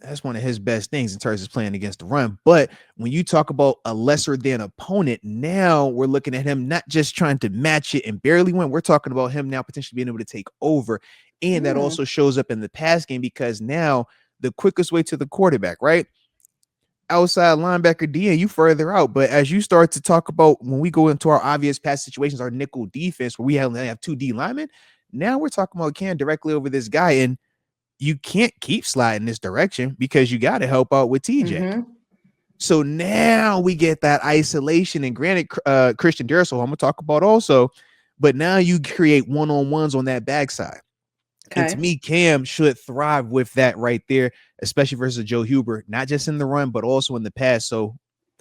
that's one of his best things in terms of playing against the run. But when you talk about a lesser than opponent, now we're looking at him not just trying to match it and barely win. We're talking about him now potentially being able to take over. And that also shows up in the pass game, because now the quickest way to the quarterback, right? outside linebacker D and you further out. But as you start to talk about when we go into our obvious pass situations, our nickel defense where we have 2 D linemen, now we're talking about Cam directly over this guy, and you can't keep sliding this direction because you got to help out with TJ. Mm-hmm. So now we get that isolation, and granted, Christian Darrisaw, I'm gonna talk about also, but now you create one-on-ones on that backside. Okay. And to me, Cam should thrive with that right there, especially versus Joe Huber, not just in the run, but also in the pass. So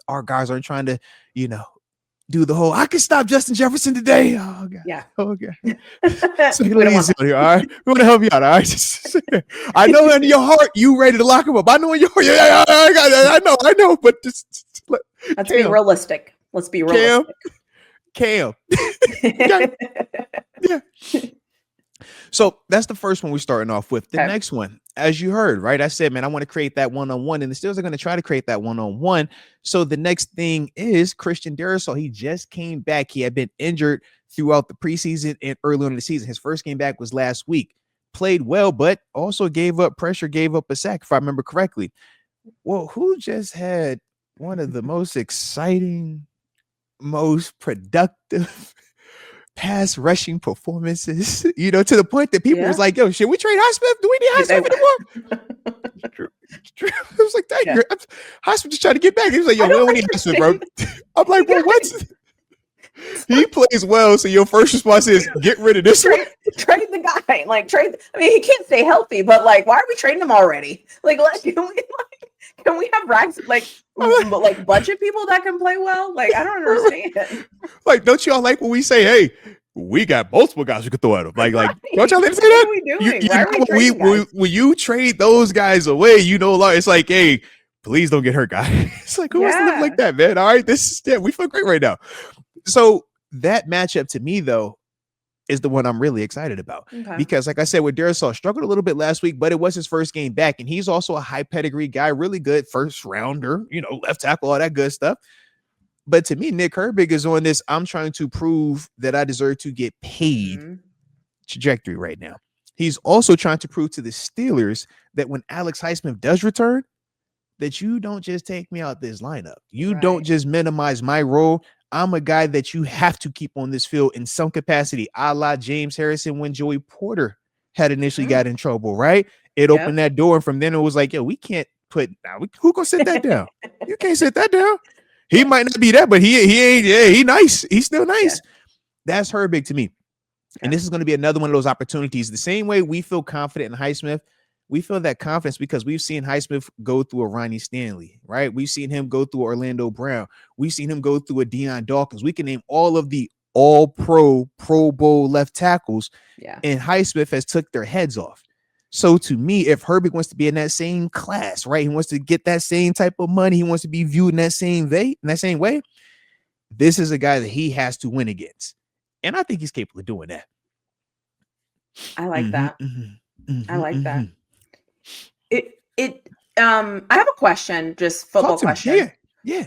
our guys aren't trying to, do the whole, I can stop Justin Jefferson today. Oh, God. Yeah. Oh, God. So here, all right? We want to help you out, all right? I know in your heart you ready to lock him up. I know in your heart, I know, but let's be realistic. Let's be realistic. Cam. Yeah. So that's the first one we're starting off with. The next one, as you heard, right? I said, man, I want to create that one-on-one, and the Steelers are going to try to create that one-on-one. So the next thing is Christian Darrisaw. He just came back. He had been injured throughout the preseason and early on in the season. His first game back was last week. Played well, but also gave up pressure, gave up a sack, if I remember correctly. Well, who just had one of the most exciting, most productive pass rushing performances, to the point that people was like, yo, should we trade Highsmith? Do we need Highsmith anymore? I was like, dang, Highsmith just trying to get back. He was like, yo, we don't need Highsmith, bro. I'm like, bro, what? He plays well, so your first response is get rid of this one. Trade the guy. I mean, he can't stay healthy, but why are we trading him already? Can we have rags like budget people that can play well? I don't understand. Don't y'all like when we say, hey, we got multiple guys we could throw at him? Don't y'all say that? What are we doing? When you trade those guys away, it's like, hey, please don't get hurt, guy. It's like, who wants to live like that, man? All right, we feel great right now. So that matchup to me, though, is the one I'm really excited about. Because like I said, with Darrisaw, struggled a little bit last week, but it was his first game back, and he's also a high pedigree guy, really good first rounder, left tackle, all that good stuff. But to me, Nick Herbig is on this, I'm trying to prove that I deserve to get paid trajectory right now. He's also trying to prove to the Steelers that when Alex Highsmith does return, that you don't just take me out this lineup. You don't just minimize my role. I'm a guy that you have to keep on this field in some capacity, a la James Harrison when Joey Porter had initially got in trouble, right? It opened that door, and from then it was like, yo, we can't put who gonna sit that down? You can't sit that down. He might not be that, but he ain't. Yeah, he nice. He's still nice. That's Herbig to me. And this is going to be another one of those opportunities. The same way we feel confident in Highsmith, we feel that confidence because we've seen Highsmith go through a Ronnie Stanley, right? We've seen him go through Orlando Brown. We've seen him go through a Deion Dawkins. We can name all of the all-pro, Pro Bowl left tackles, and Highsmith has took their heads off. So to me, if Herbig wants to be in that same class, right? He wants to get that same type of money. He wants to be viewed in that same way. This is a guy that he has to win against. And I think he's capable of doing that. I like that. I like that. I have a question, just football question. Yeah.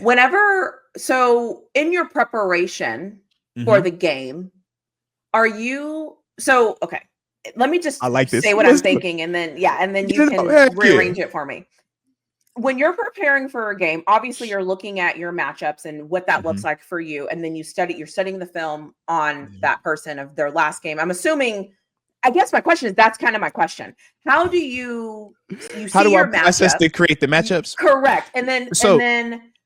So in your preparation for the game, okay, let me just say what I'm thinking, and then you can rearrange it for me. When you're preparing for a game, obviously you're looking at your matchups and what that looks like for you, and then you're studying the film on that person of their last game. I'm assuming. I guess my question is, that's kind of my question. How do you how do your I process to create the matchups? Correct. And then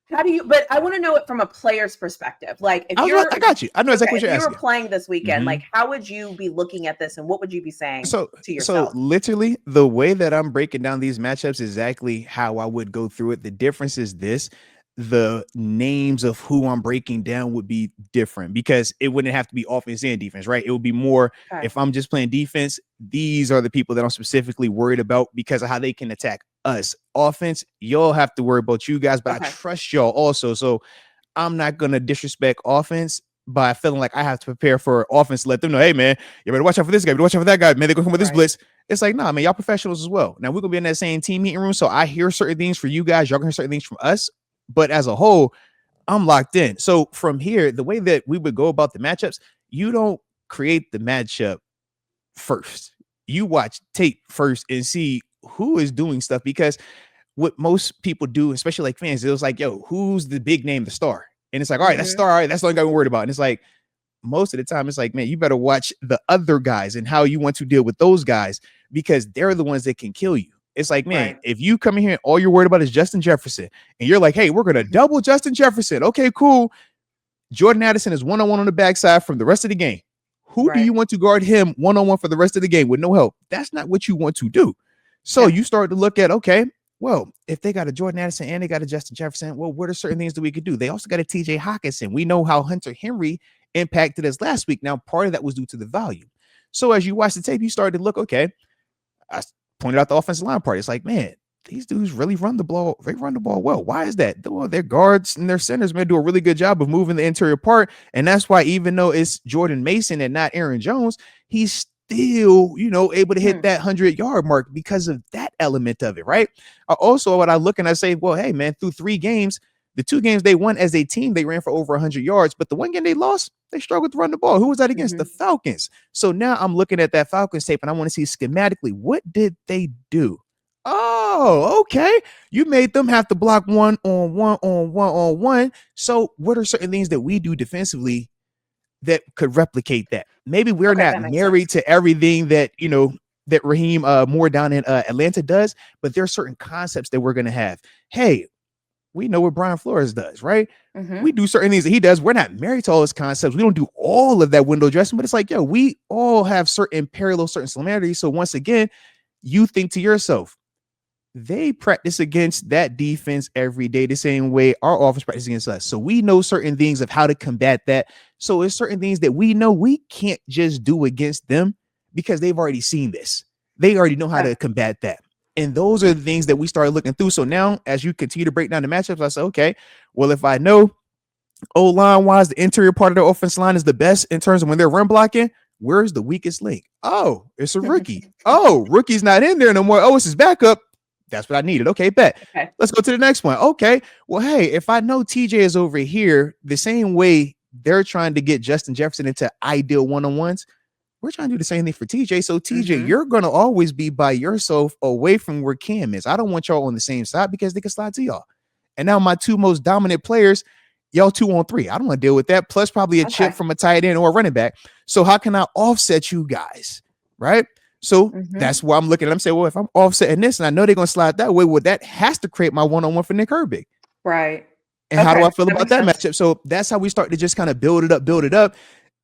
how do you, but I want to know it from a player's perspective. If I got you. I know exactly what you're asking. If you were playing this weekend, how would you be looking at this and what would you be saying to yourself? So literally the way that I'm breaking down these matchups is exactly how I would go through it. The difference is this. The names of who I'm breaking down would be different because it wouldn't have to be offense and defense, right? It would be more if I'm just playing defense, these are the people that I'm specifically worried about because of how they can attack us. Offense, y'all have to worry about you guys, but I trust y'all also. So I'm not going to disrespect offense by feeling like I have to prepare for offense to let them know, hey, man, you better watch out for this guy, you better watch out for that guy, man, they're going to come with this blitz. It's like, nah, man, y'all professionals as well. Now we're going to be in that same team meeting room, so I hear certain things for you guys, y'all going to hear certain things from us. But as a whole, I'm locked in. So from here, the way that we would go about the matchups, you don't create the matchup first. You watch tape first and see who is doing stuff because what most people do, especially like fans, it was like, yo, who's the big name, the star? And it's like, all right, that's star. All right, that's all I got worried about. And it's like, most of the time, it's like, man, you better watch the other guys and how you want to deal with those guys, because they're the ones that can kill you. It's like, man, if you come in here and all you're worried about is Justin Jefferson, and you're like, hey, we're going to double Justin Jefferson. Okay, cool. Jordan Addison is one-on-one on the backside from the rest of the game. Who do you want to guard him one-on-one for the rest of the game with no help? That's not what you want to do. So you start to look at, okay, well, if they got a Jordan Addison and they got a Justin Jefferson, well, what are certain things that we could do? They also got a TJ Hawkinson. We know how Hunter Henry impacted us last week. Now, part of that was due to the volume. So as you watch the tape, you started to look, okay, I pointed out the offensive line part. It's like, man, these dudes really run the ball. They run the ball well. Why is that? Well, their guards and their centers may do a really good job of moving the interior part. And that's why, even though it's Jordan Mason and not Aaron Jones, he's still, able to hit that 100-yard mark because of that element of it, right? Also, what I look and I say, well, hey, man, through 3 games, the 2 games they won as a team, they ran for over 100 yards. But the one game they lost, they struggled to run the ball. Who was that against? The Falcons. So now I'm looking at that Falcons tape and I want to see schematically, what did they do? Oh, okay. You made them have to block 1-on-1-on-1-on-1. So what are certain things that we do defensively that could replicate that? Maybe we're not married to everything that, that Raheem Moore down in Atlanta does, but there are certain concepts that we're going to have. Hey, we know what Brian Flores does, right? We do certain things that he does. We're not married to all his concepts. We don't do all of that window dressing, but it's like, yo, we all have certain parallels, certain similarities. So once again, you think to yourself, they practice against that defense every day the same way our offense practices against us. So we know certain things of how to combat that. So it's certain things that we know we can't just do against them because they've already seen this. They already know how to combat that. And those are the things that we started looking through. So now, as you continue to break down the matchups, I say, okay, well, if I know O-line wise, the interior part of the offensive line is the best in terms of when they're run blocking, where's the weakest link? Oh, it's a rookie. Oh, rookie's not in there no more. Oh, it's his backup. That's what I needed. Okay, bet. Okay. Let's go to the next one. Okay, well, hey, if I know TJ is over here, the same way they're trying to get Justin Jefferson into ideal one-on-ones, we're trying to do the same thing for TJ. So TJ, you're going to always be by yourself away from where Cam is. I don't want y'all on the same side because they can slide to y'all. And now my 2 most dominant players, y'all 2-on-3. I don't want to deal with that. Plus probably a chip from a tight end or a running back. So how can I offset you guys? Right? So that's why I'm looking at them. Say, well, if I'm offsetting this and I know they're going to slide that way, well, that has to create my one-on-one for Nick Herbig. Right. And how do I feel about that matchup? So that's how we start to just kind of build it up.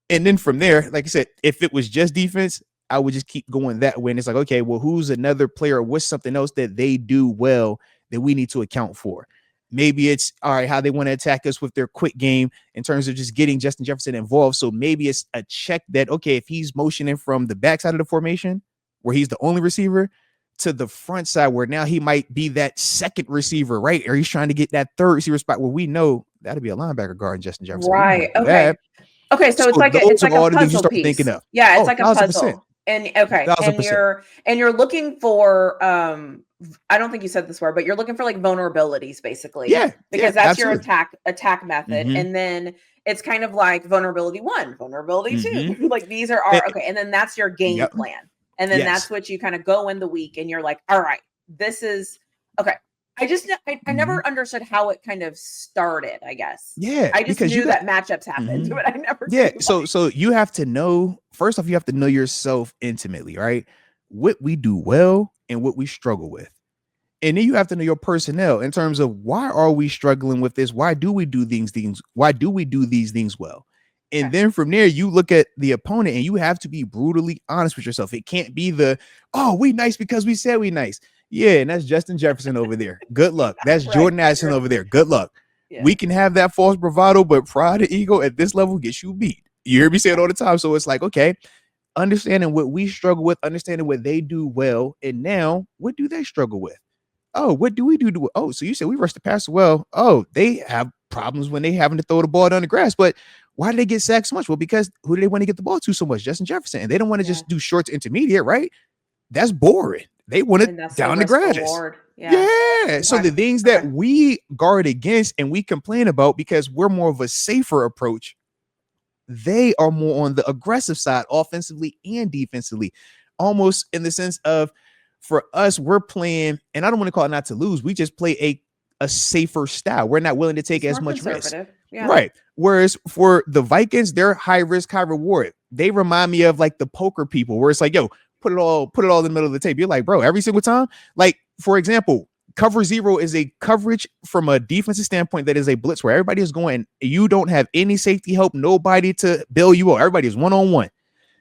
And then from there, like I said, if it was just defense, I would just keep going that way. And it's like, okay, well, who's another player or what's something else that they do well that we need to account for? Maybe it's, all right, how they want to attack us with their quick game in terms of just getting Justin Jefferson involved. So maybe it's a check that, okay, if he's motioning from the backside of the formation where he's the only receiver to the front side where now he might be that second receiver, right? Or he's trying to get that third receiver spot where we know that'll be a linebacker guarding Justin Jefferson. Right. Okay. Okay, so it's like a puzzle piece. Yeah, it's like a puzzle. And okay, and you're looking for I don't think you said this word, but you're looking for like vulnerabilities basically. Yeah. Because that's your attack method. And then it's kind of like vulnerability 1, vulnerability 2. Like these are our okay, and then that's your game plan. And then that's what you kind of go in the week and you're like, all right, this is okay. I never understood how it kind of started, I guess. Yeah. I just knew that matchups happened, but I never knew. So you have to know, first off, you have to know yourself intimately, right? What we do well and what we struggle with. And then you have to know your personnel in terms of why are we struggling with this? Why do we do these things? Why do we do these things well? And then from there, you look at the opponent and you have to be brutally honest with yourself. It can't be we nice because we said we nice. Yeah, and that's Justin Jefferson over there. Good luck. That's Jordan Addison over there. Good luck. Yeah. We can have that false bravado, but pride and ego at this level gets you beat. You hear me say it all the time. So it's like, okay, understanding what we struggle with, understanding what they do well, and now what do they struggle with? Oh, what do we do? Oh, so you said we rush the passer well. Oh, they have problems when they having to throw the ball down the grass. But why do they get sacked so much? Well, because who do they want to get the ball to so much? Justin Jefferson. And they don't want to just do short to intermediate, right? That's boring. They want it down the grass. Yeah. So the things that we guard against and we complain about because we're more of a safer approach, they are more on the aggressive side, offensively and defensively, almost in the sense of For us, we're playing, and I don't want to call it not to lose. We just play a safer style. We're not willing to take as much risk. Yeah. Right. Whereas for the Vikings, they're high risk, high reward. They remind me of like the poker people where it's like, yo, put it all in the middle of the table. You're like, bro, every single time. Like, for example, cover zero is a coverage from a defensive standpoint that is a blitz where everybody is going. You don't have any safety help, nobody to bail you out. Everybody is one-on-one.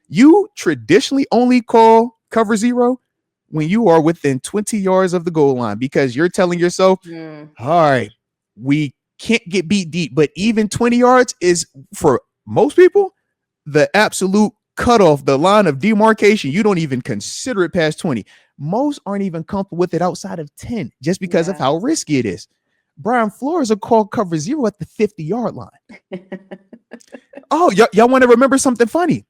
You traditionally only call cover zero when you are within 20 yards of the goal line because you're telling yourself, all right, we can't get beat deep. But even 20 yards is, for most people, the absolute cutoff, the line of demarcation. You don't even consider it past 20. Most aren't even comfortable with it outside of 10 just because of how risky it is. Brian Flores will call cover zero at the 50-yard line. Oh, y'all want to remember something funny?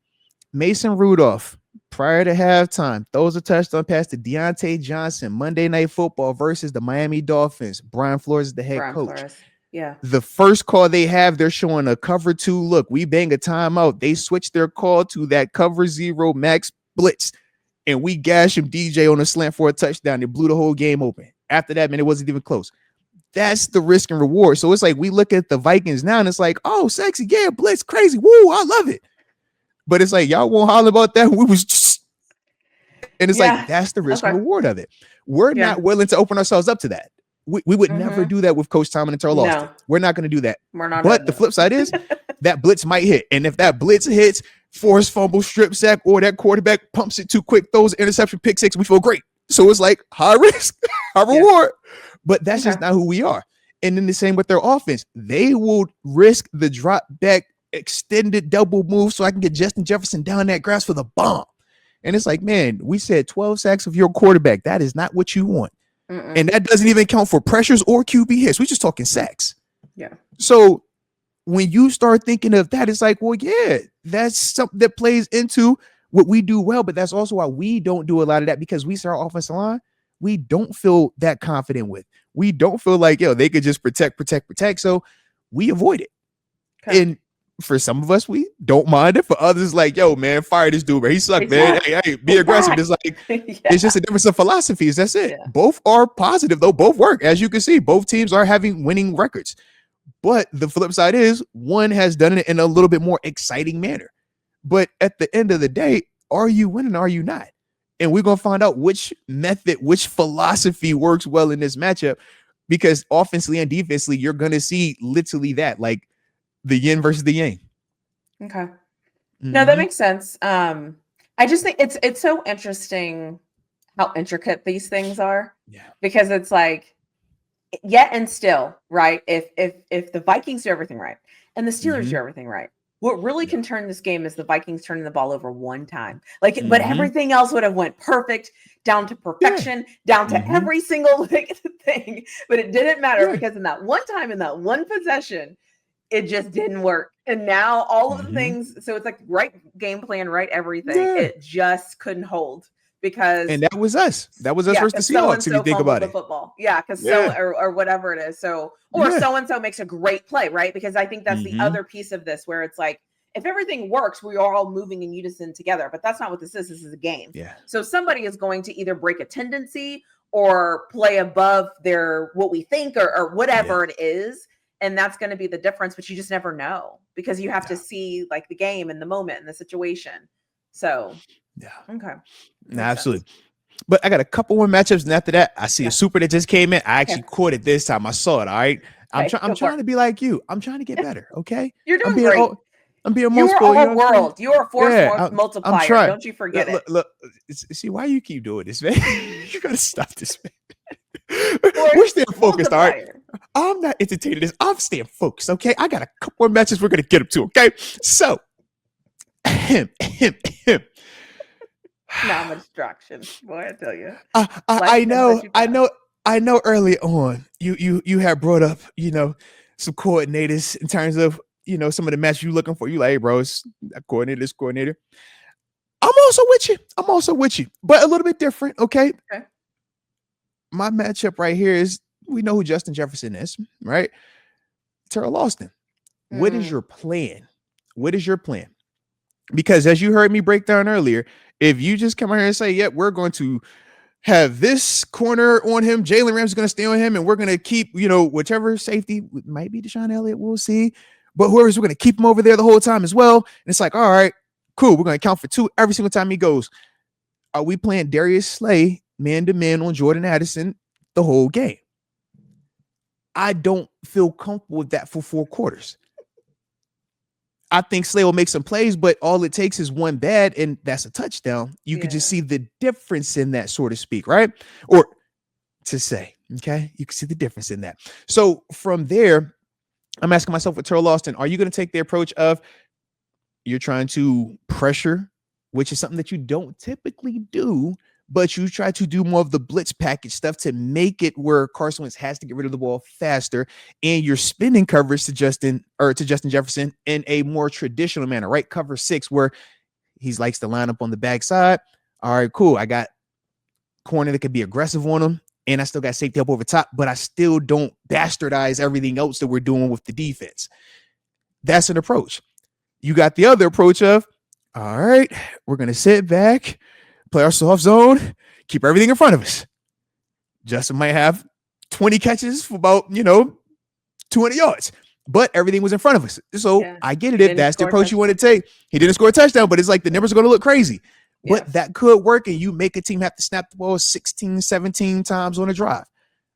Mason Rudolph, prior to halftime, throws a touchdown pass to Deontay Johnson, Monday Night Football versus the Miami Dolphins. Brian Flores is the head coach. Flores. Yeah. The first call they have, they're showing a cover 2 look. We bang a timeout. They switch their call to that cover zero max blitz, and we gash him DJ on a slant for a touchdown. It blew the whole game open. After that, man, it wasn't even close. That's the risk and reward. So it's like we look at the Vikings now, and it's like, oh, sexy, yeah, blitz, crazy, woo, I love it. But it's like, y'all won't holler about that. We was just, and it's like, that's the risk and reward of it. We're not willing to open ourselves up to that. We would never do that with Coach Tomlin and Terrell Austin. We're not going to do that. We're not. But the flip side is that blitz might hit. And if that blitz hits, forced fumble, strip sack, or that quarterback pumps it too quick, throws interception, pick six, we feel great. So it's like high risk, high reward. But that's just not who we are. And then the same with their offense. They will risk the drop back, extended double move so I can get Justin Jefferson down that grass for the bomb. And it's like, man, we said 12 sacks of your quarterback. That is not what you want. And that doesn't even count for pressures or QB hits. We're just talking sacks. Yeah. So when you start thinking of that, it's like, well, yeah, that's something that plays into what we do well. But that's also why we don't do a lot of that, because we start offensive line. We don't feel that confident with. We don't feel like, yo, they could just protect. So we avoid it. Okay. And for some of us, we don't mind it. For others, like, yo, man, fire this dude, man. He sucked, man. Hey, be aggressive. It's like, it's just a difference of philosophies. That's it. Yeah. Both are positive, though. Both work. As you can see, both teams are having winning records. But the flip side is one has done it in a little bit more exciting manner. But at the end of the day, are you winning or are you not? And we're going to find out which method, which philosophy works well in this matchup, because offensively and defensively, you're going to see literally that, like, the yin versus the yang. Okay. No, that makes sense. I just think it's so interesting how intricate these things are. Yeah. Because it's like, yet and still, right? If the Vikings do everything right and the Steelers do everything right, what really can turn this game is the Vikings turning the ball over one time. Like, but everything else would have went perfect, down to perfection, down to every single thing. But it didn't matter because in that one time, in that one possession, it just didn't work. And now all of the things, so it's like right game plan, right everything. It just couldn't hold because. And that was us. That was us versus the Seahawks, if you think about it. Football. Yeah, because or whatever it is. So, or so-and-so makes a great play, right? Because I think that's the other piece of this where it's like, if everything works, we are all moving in unison together. But that's not what this is. This is a game. Yeah. So somebody is going to either break a tendency or play above their what we think or whatever it is. And that's going to be the difference, but you just never know because you have to see like the game and the moment and the situation. So, okay. No, absolutely. But I got a couple more matchups. And after that, I see a super that just came in. I actually caught it this time. I saw it. All right. I'm trying to be like you. I'm trying to get better. Okay. You're doing great. I'm being more spoiled. You are a world. You are a force multiplier. Don't you forget it. Look, see why you keep doing this, man. You got to stop this, man. We're staying focused, all right? I'm not entertaining this. I'm staying focused, okay? I got a couple more matches we're going to get up to, okay? So, Now I'm a distraction. Boy, I tell you. I know early on you have brought up, some coordinators in terms of, some of the matches you're looking for. You like, hey, bro, it's that coordinator, this coordinator. I'm also with you, but a little bit different, okay? Okay. My matchup right here is, we know who Justin Jefferson is, right? Terrell Austin. What is your plan? Because as you heard me break down earlier, if you just come out here and say, yep, we're going to have this corner on him. Jalen Ramsey's going to stay on him, and we're going to keep, whichever safety might be Deshaun Elliott. We'll see. But whoever's, we're going to keep him over there the whole time as well. And it's like, all right, cool. We're going to count for 2 every single time he goes. Are we playing Darius Slay man-to-man on Jordan Addison the whole game? I don't feel comfortable with that for 4 quarters. I think Slay will make some plays, but all it takes is one bad, and that's a touchdown. You could just see the difference in that, so to speak, right? Or to say, okay? You can see the difference in that. So from there, I'm asking myself with Terrell Austin, are you going to take the approach of you're trying to pressure, which is something that you don't typically do, but you try to do more of the blitz package stuff to make it where Carson Wentz has to get rid of the ball faster, and you're spinning coverage to Justin Jefferson in a more traditional manner, right? Cover 6, where he likes to line up on the backside. All right, cool. I got corner that could be aggressive on him, and I still got safety up over top, but I still don't bastardize everything else that we're doing with the defense. That's an approach. You got the other approach of, all right, we're going to sit back, play our soft zone, keep everything in front of us. Justin might have 20 catches for about, 200 yards, but everything was in front of us. So I get it. If that's the approach you want to take, he didn't score a touchdown, but it's like the numbers are going to look crazy. But that could work, and you make a team have to snap the ball 16, 17 times on a drive.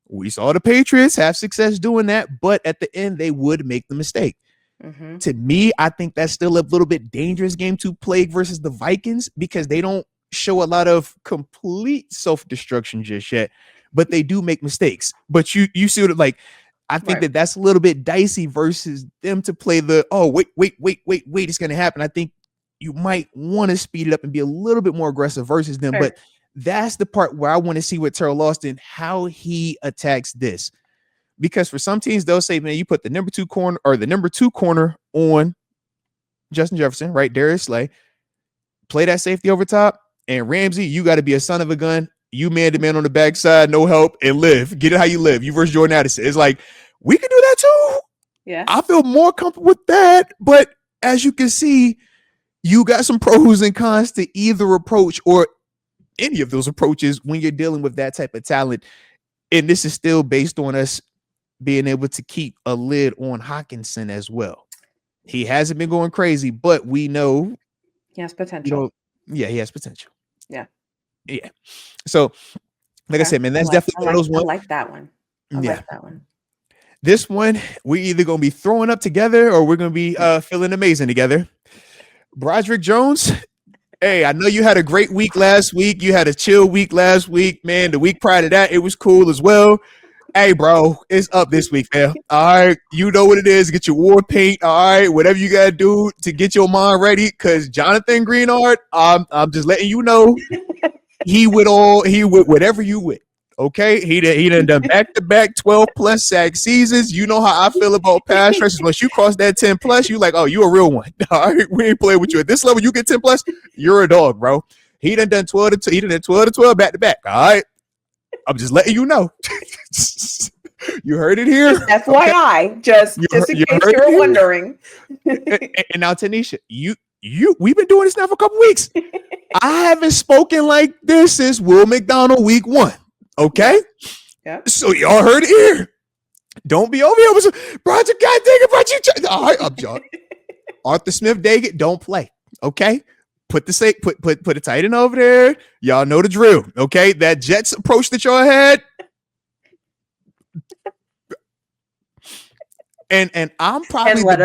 We saw the Patriots have success doing that, but at the end, they would make the mistake. Mm-hmm. To me, I think that's still a little bit dangerous game to play versus the Vikings, because they don't show a lot of complete self-destruction just yet, but they do make mistakes. But you see what, like, I think that's a little bit dicey versus them to play the, wait, it's going to happen. I think you might want to speed it up and be a little bit more aggressive versus them. But that's the part where I want to see with Terrell Austin, how he attacks this. Because for some teams, they'll say, man, you put the number 2 corner on Justin Jefferson, right? Darius Slay, play that safety over top, and Ramsey, you got to be a son of a gun. You man-to-man on the backside, no help, and live. Get it how you live. You versus Jordan Addison. It's like, we can do that too. Yeah. I feel more comfortable with that. But as you can see, you got some pros and cons to either approach or any of those approaches when you're dealing with that type of talent. And this is still based on us being able to keep a lid on Hockenson as well. He hasn't been going crazy, but we know he has potential. He has potential. Yeah. So, like I said, man, that's definitely one of those ones. I like that one. I like that one. This one, we're either going to be throwing up together or we're going to be feeling amazing together. Broderick Jones. Hey, I know you had a great week last week. You had a chill week last week, man. The week prior to that, it was cool as well. Hey, bro, it's up this week, man. All right, you know what it is. Get your war paint. All right, whatever you got to do to get your mind ready. Because Jonathan Greenard, I'm just letting you know, he would whatever you with. Okay, he done back-to-back 12+ sack seasons. You know how I feel about pass rushers. Once you cross that 10+, you like, oh, you a real one. All right, we ain't playing with you at this level. You get 10+, you're a dog, bro. He done 12 to 12 back-to-back. All right, I'm just letting you know. You heard it here. Just FYI, just in case you're wondering. And now, TaNeisha, we've been doing this now for a couple weeks. I haven't spoken like this since Will McDonald week 1. Okay? Yeah. So y'all heard it here. Don't be over here with Broderick, God dang it, all right, I'm John. Arthur Smith Daggett, don't play. Okay? Put a tight end over there. Y'all know the drill. Okay? That Jets approach that y'all had. And I'm probably and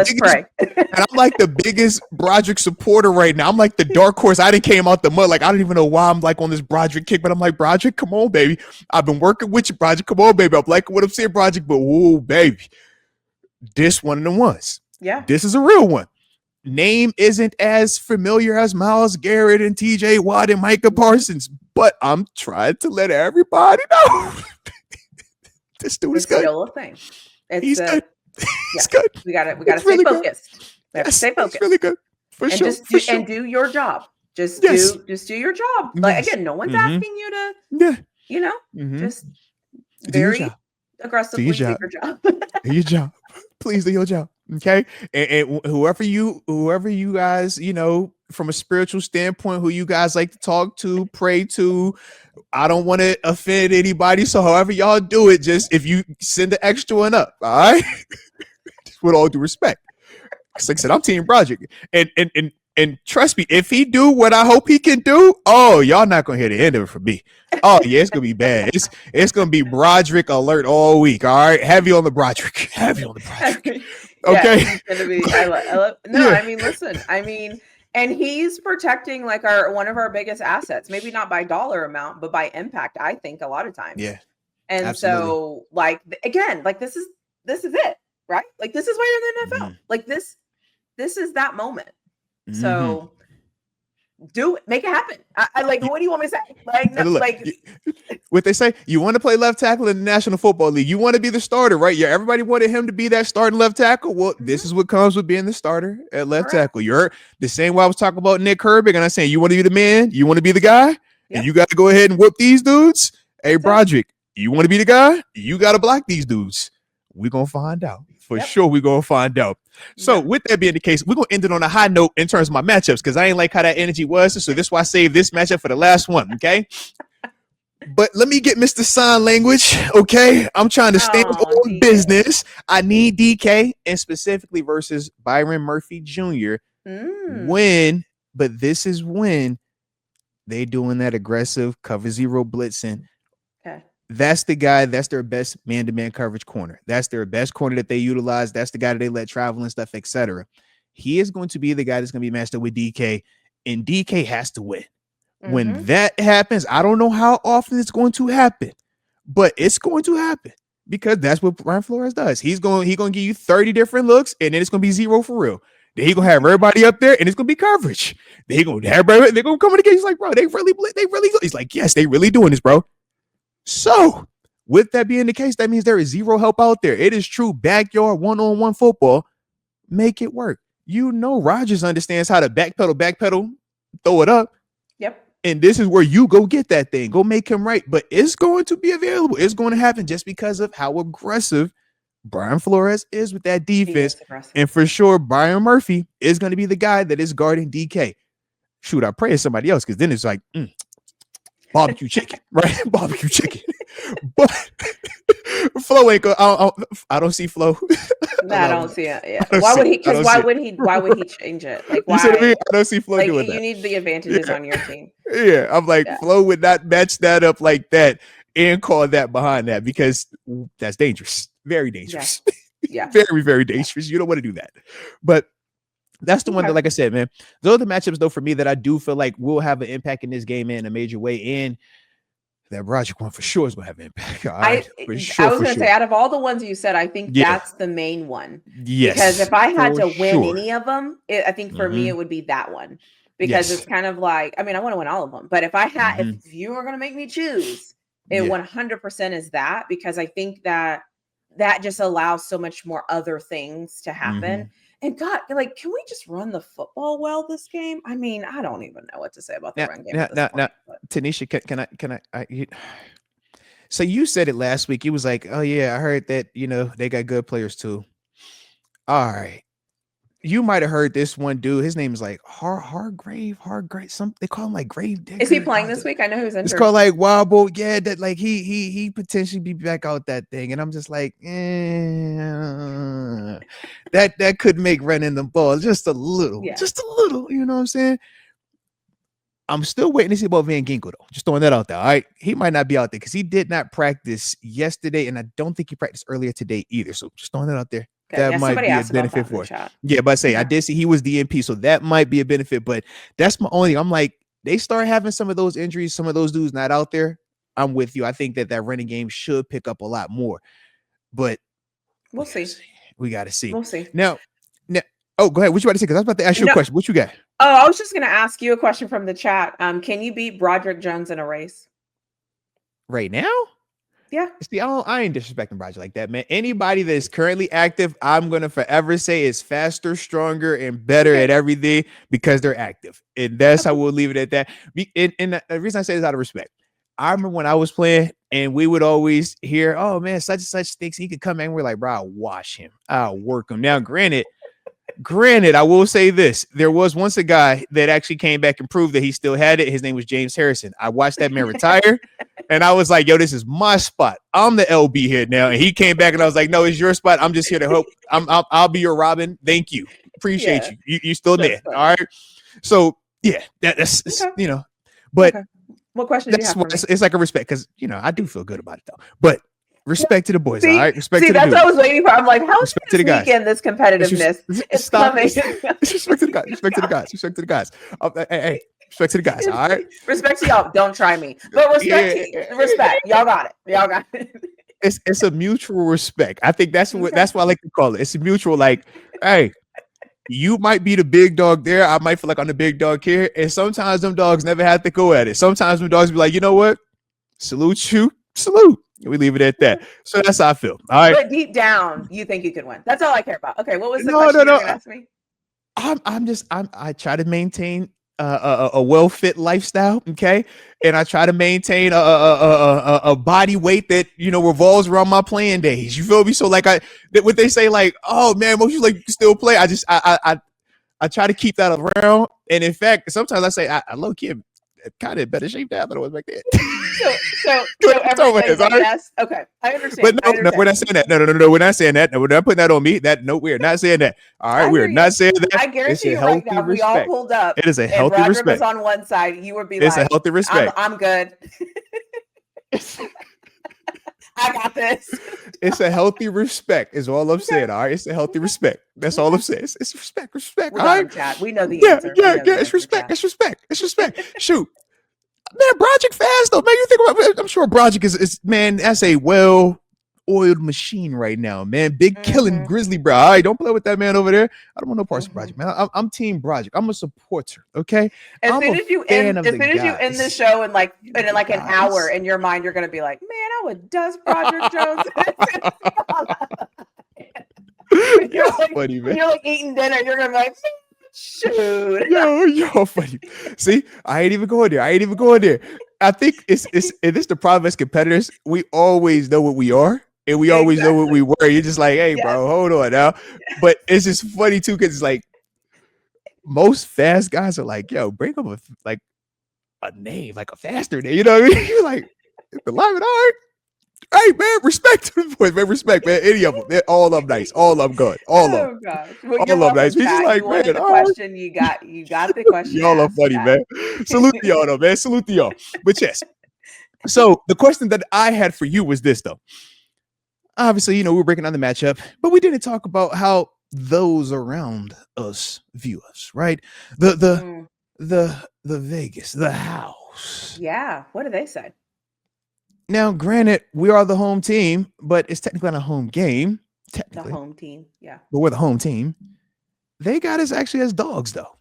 I'm like the biggest Broderick supporter right now. I'm like the dark horse. I didn't came out the mud. Like, I don't even know why I'm like on this Broderick kick, but I'm like, Broderick, come on, baby. I've been working with you, Broderick. Come on, baby. I'm liking what I'm saying, Broderick, but whoa, baby. This one of the ones. Yeah. This is a real one. Name isn't as familiar as Myles Garrett and TJ Watt and Micah Parsons, but I'm trying to let everybody know. This dude is good. Still a thing. He's good. It's good. We gotta stay really focused. We have to stay focused. It's really good. For sure. And do your job. Just do your job. Like, again, no one's asking you to, just very aggressively do your job. Do your job. Please do your job. Okay. And whoever you guys, from a spiritual standpoint, who you guys like to talk to, pray to. I don't want to offend anybody, so however y'all do it, just if you send the extra one up, all right? With all due respect. Because like I said, I'm Team Broderick. And trust me, if he do what I hope he can do, oh, y'all not gonna hear the end of it from me. Oh yeah, it's gonna be bad. It's gonna be Broderick alert all week. All right, heavy on the Broderick. Heavy on the Broderick. Okay. Yeah, it's gonna be. I love. No, yeah. I mean, listen. I mean, and he's protecting like one of our biggest assets. Maybe not by dollar amount, but by impact. I think a lot of times. Yeah. And absolutely. So, like again, like this is it, right? Like this is why you're in the NFL. Like this is that moment. So do it, make it happen. I like. What do you want me to say? Like, no, look, like what they say. You want to play left tackle in the National Football League. You want to be the starter, right? Yeah. Everybody wanted him to be that starting left tackle. Well, this is what comes with being the starter at left tackle. You're the same way I was talking about Nick Herbig, and I'm saying you want to be the man. You want to be the guy, and you got to go ahead and whoop these dudes. Hey, Broderick, you want to be the guy? You got to block these dudes. We're gonna find out. For sure, we're going to find out. So with that being the case, we're going to end it on a high note in terms of my matchups because I ain't like how that energy was. So this is why I saved this matchup for the last one, okay? But let me get Mr. Sign Language, okay? I'm trying to stand on business. I need DK, and specifically versus Byron Murphy Jr. When, but this is when they doing that aggressive cover zero blitzing. Okay. That's the guy, that's their best man-to-man coverage corner. That's their best corner that they utilize. That's the guy that they let travel and stuff, etc. He is going to be the guy that's going to be matched up with DK, and DK has to win. When that happens, I don't know how often it's going to happen, but it's going to happen because that's what Brian Flores does. He's going to give you 30 different looks, and then it's going to be zero for real. Then he's going to have everybody up there, and it's going to be coverage. They're going to come in the game. He's like, bro, they really. He's like, yes, they really doing this, bro. So, with that being the case, that means there is zero help out there. It is true backyard one-on-one football. Make it work. You know Rodgers understands how to backpedal, throw it up. Yep. And this is where you go get that thing. Go make him right. But it's going to be available. It's going to happen just because of how aggressive Brian Flores is with that defense. And for sure, Byron Murphy is going to be the guy that is guarding DK. Shoot, I pray it's somebody else because then it's like, barbecue chicken, right? Barbecue chicken. But Flo ain't go. I don't see Flo. No, I don't see it. Yeah. Why would he? Because why would he change it? Like why? I don't see Flo doing that. You need the advantages on your team. Yeah, I'm like Flo would not match that up like that and call that behind that because that's dangerous. Very dangerous. Yeah. Very, very dangerous. You don't want to do that. But that's the one that, like I said, man, those are the matchups, though, for me that I do feel like will have an impact in this game in a major way. And that Broderick one for sure is going to have an impact. I was going to say, out of all the ones you said, I think that's the main one. Yes. Because if I had to win any of them, I think for me, it would be that one. Because it's kind of like, I mean, I want to win all of them. But if I had, if you were going to make me choose, it 100% is that. Because I think that just allows so much more other things to happen. And God, like, can we just run the football well this game? I mean, I don't even know what to say about the run game. Now, TaNeisha, can I? So you said it last week. You was like, "Oh yeah, I heard that. You know, they got good players too." All right, you might have heard this one dude. His name is like Hargrave. Some they call him like Grave Digger. Is he playing this week? I know who's injured. It's called like Wobble. Yeah, that like he potentially be back out that thing, and I'm just like, that could make running the ball just a little. You know what I'm saying? I'm still waiting to see about Van Ginkel though. Just throwing that out there. All right, he might not be out there because he did not practice yesterday, and I don't think he practiced earlier today either. So just throwing that out there. Okay. That might be a benefit for it. Yeah, but I say I did see he was DNP, so that might be a benefit. But that's my only. I'm like, they start having some of those injuries, some of those dudes not out there. I'm with you. I think that running game should pick up a lot more. But we'll see. We got to see. We'll see. Now, oh, go ahead. What you about to say? Because I was about to ask you a question. What you got? Oh, I was just going to ask you a question from the chat. Can you beat Broderick Jones in a race right now? Yeah. See, I ain't disrespecting Broderick like that, man. Anybody that is currently active, I'm going to forever say is faster, stronger, and better at everything because they're active. And that's how we'll leave it at that. And the reason I say this out of respect, I remember when I was playing and we would always hear, oh, man, such and such thinks he could come in. We're like, bro, I'll wash him. I'll work him. Now, granted, Granted, I will say this. There was once a guy that actually came back and proved that he still had it. His name was James Harrison. I watched that man retire, and I was like, yo, this is my spot. I'm the LB here now. And he came back, and I was like, no, it's your spot. I'm just here to help. I'll be your Robin. Thank you. Appreciate you. You still there. Funny. All right. So, yeah, that's okay. But okay. What question do you have for me? It's like a respect because, I do feel good about it, though. But respect to the boys, all right? Respect to the that's what I was waiting for. I'm like, how is this weekend, this competitiveness? It's coming. Respect to the guys. Respect to the guys. Respect to the guys. Hey, respect to the guys, all right? Respect to y'all. Don't try me. But respect. Y'all got it. It's a mutual respect. I think that's what I like to call it. It's a mutual, like, hey, you might be the big dog there. I might feel like I'm the big dog here. And sometimes them dogs never have to go at it. Sometimes them dogs be like, you know what? Salute you. Salute. We leave it at that. So that's how I feel. All right. But deep down, you think you could win. That's all I care about. Okay. What was the question you were going to ask me? I try to maintain a well-fit lifestyle. Okay. And I try to maintain a body weight that, revolves around my playing days. You feel me? So like what they say, like, oh man, most you like still play. I try to keep that around. And in fact, sometimes I say I low key kind of better shape now than I was back then. So yes. Okay, I understand. But no, we're not saying that. No, we're not saying that. No, we're not putting that on me. We're not saying that. All right, we're not saying that. I guarantee you right now, we all pulled up. It is a healthy respect. Was on one side, you would be it's a healthy respect. I'm good. I got this. It's a healthy respect, is all I'm saying. All right, it's a healthy respect. That's all I'm saying. It's respect. All right, chat. We know the answer. Yeah. It's respect. It's respect. Shoot, man, Broderick fast though. Man, you think about it, I'm sure Broderick is man. That's a well-oiled machine right now, man. Big killing grizzly, bro. All right, don't play with that man over there. I don't want no parts of Broderick, man. I'm team Broderick. I'm a supporter. Okay. As soon as you end the show in an hour, in your mind, you're gonna be like, man, I would dust Broderick Jones. You're funny, man. You're like eating dinner. You're gonna be like, shoot. You're funny. See, I ain't even going there. I think it's the problem as competitors. We always know what we are, and we always know what we were. You're just like, hey, bro, hold on now. But it's just funny too, because it's like most fast guys are like, yo, bring up a name, like a faster name. You know what I mean? You're like, the lineman, all right. Hey man, respect to the boys, man. Respect, man. Any of them, they're all of them nice, all of them good, all of them. Gosh. Well, all of them nice. He's like, man, the question you got the question. Y'all are funny, man. Salute to y'all, though, man. Salute to y'all. But yes. So the question that I had for you was this, though. Obviously, we were breaking down the matchup, but we didn't talk about how those around us view us, right? The Vegas, the house. Yeah. What do they say? Now, granted, we are the home team, but it's technically not a home game. Technically. The home team, yeah. But we're the home team. They got us actually as dogs, though.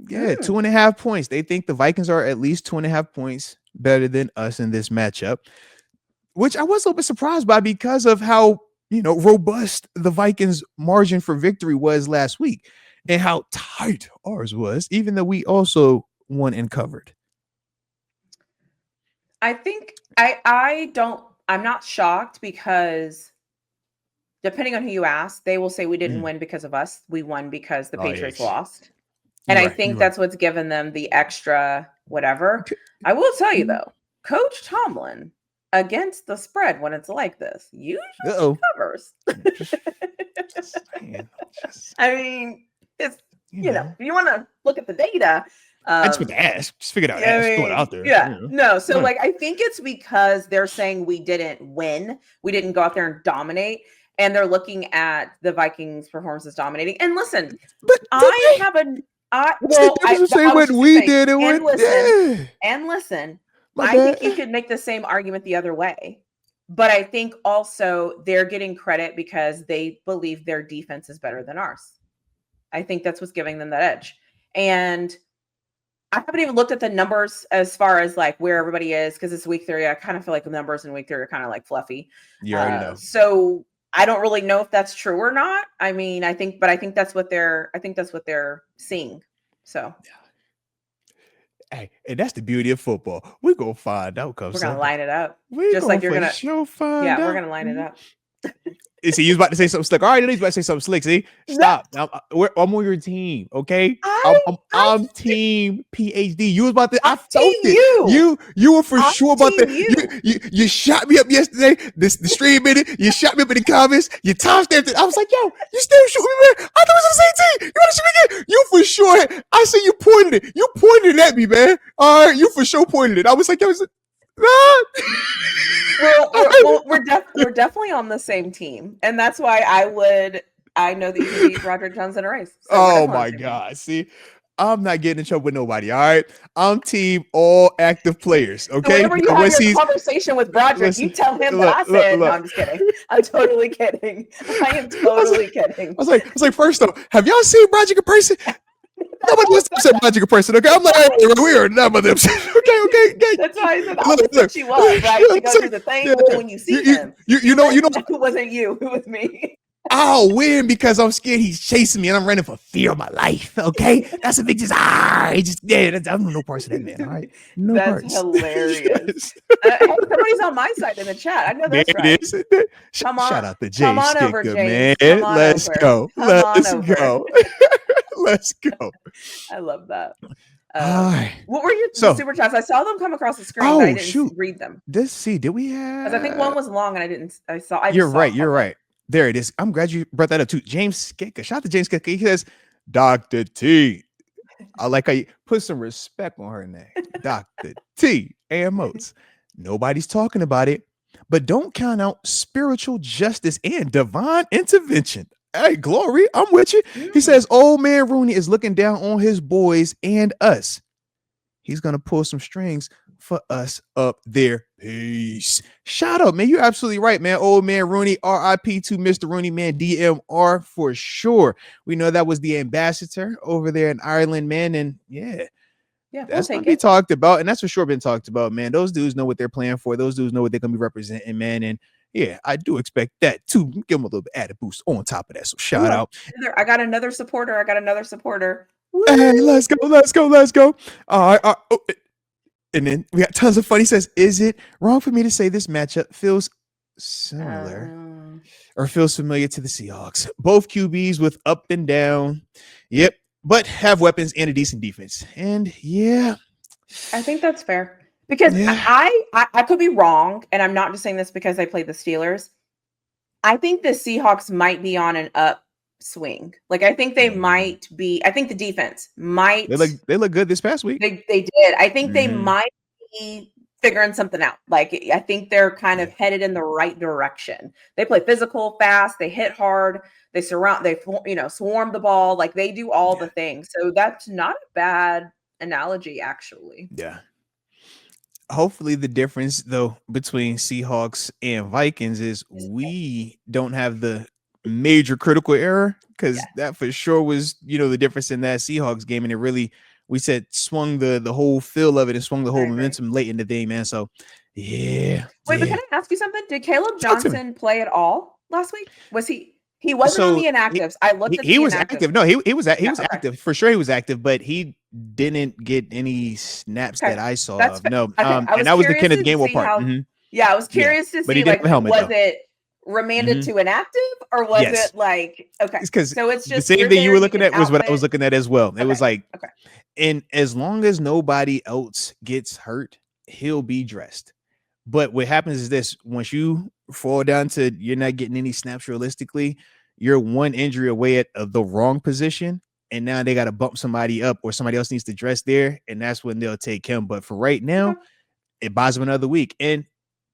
Yeah, 2.5 points. They think the Vikings are at least 2.5 points better than us in this matchup, which I was a little bit surprised by because of how, robust the Vikings' margin for victory was last week and how tight ours was, even though we also won and covered. I think I'm not shocked because depending on who you ask, they will say we didn't win because of us. We won because the Patriots lost. And I think that's what's given them the extra whatever. I will tell you though, Coach Tomlin against the spread when it's like this usually covers. I mean, it's if you want to look at the data. I just put the ass. Just figured out. Going out there. Yeah. No. So I think it's because they're saying we didn't win. We didn't go out there and dominate. And they're looking at the Vikings' performances dominating. And listen, but I have a. Listen. I think you could make the same argument the other way. But I think also they're getting credit because they believe their defense is better than ours. I think that's what's giving them that edge. And I haven't even looked at the numbers as far as where everybody is because it's week 3. I kind of feel like the numbers in week 3 are kind of fluffy. You already know. So I don't really know if that's true or not. I mean, I think that's what they're seeing. So. Hey, and that's the beauty of football. We're gonna find out. We're gonna line it up. Just like you're gonna. Find out. We're gonna line it up. See, you was about to say something slick. All right, he's about to say something slick. See, stop. I'm on your team, okay? I'm team PhD. You was about to. I felt it. You were for sure about that. You shot me up yesterday. The stream in it. You shot me up in the comments. You timestamped it. I was like, yo, you still shooting me, man? I thought it was on the same team. You want to shoot me again? You for sure. I see you pointed it. You pointed it at me, man. All right, you for sure pointed it. I was like, yo, we're definitely on the same team, and that's why I know that you can beat Roderick Jones in a race. So oh my God! See, I'm not getting in trouble with nobody. All right, I'm team all active players. Okay, so whenever you have your conversation with Broderick, you tell him that I said. No, I'm just kidding. I'm totally kidding. I am totally kidding. I was like, first though, have y'all seen Broderick in person? Nobody was upset Broderick in person. Okay, I'm like, hey, we are not about them. Okay. That's why I said look, she was right. She goes through the thing, but then when you see him, you know, it wasn't you. It was me. I'll win because I'm scared he's chasing me and I'm running for fear of my life. Okay, that's a big I'm no part of that man. All right, no that's parts. Hilarious. Hey, somebody's on my side in the chat. I know that's right. Come on, shout out to Jay. Come on over, man. James. Let's go. Let's go. Let's go. I love that. Right. What were your super chats? I saw them come across the screen. But I didn't read them. Let's see. Did we have? Because I think one was long and I didn't. You're right. There it is. I'm glad you brought that up too. James Skicka. Shout out to James Skicka. He says, Dr. T. I like how you put some respect on her name. Dr. T. and Moats. Nobody's talking about it, but don't count out spiritual justice and divine intervention. Hey, Glory, I'm with you. He says, old man Rooney is looking down on his boys and us. He's going to pull some strings for us up there. Peace. Shout out, man. You're absolutely right, man. Old man Rooney, RIP to Mr. Rooney, man. DMR for sure. We know that was the ambassador over there in Ireland, man. And that's going to be talked about. And that's for sure been talked about, man. Those dudes know what they're playing for. Those dudes know what they're going to be representing, man. And yeah, I do expect that to give them a little bit added boost on top of that. So shout out. I got another supporter. Woo! Hey, let's go. All right. Oh, and then we got tons of fun. He says, is it wrong for me to say this matchup feels similar or feels familiar to the Seahawks? Both QBs with up and down. Yep. But have weapons and a decent defense. And I think that's fair. Because I could be wrong, and I'm not just saying this because I played the Steelers. I think the Seahawks might be on an upswing. Like, I think they might be. I think the defense might. They look good this past week. They did. I think they might be figuring something out. Like, I think they're kind of headed in the right direction. They play physical, fast. They hit hard. They swarm the ball. Like, they do all the things. So that's not a bad analogy, actually. Yeah. Hopefully the difference though between Seahawks and Vikings is we don't have the major critical error, because that for sure was the difference in that Seahawks game, and it really swung the whole feel of it and swung the whole momentum late in the day, man. So but can I ask you something? Did Caleb Johnson play at all last week? Was he wasn't on the inactives? I looked at he was active. No, he was active for sure. He was active, but he didn't get any snaps that I saw. No, and that was the Kenneth Gainwell part. I was curious to see, like, was it remanded to inactive, or was it like because so it's just the same thing you were looking at was what I was looking at as well. It was like, and as long as nobody else gets hurt, he'll be dressed. But what happens is this: once you fall down to you're not getting any snaps realistically, you're one injury away at the wrong position, and now they got to bump somebody up, or somebody else needs to dress there, and that's when they'll take him. But for right now, it buys him another week, and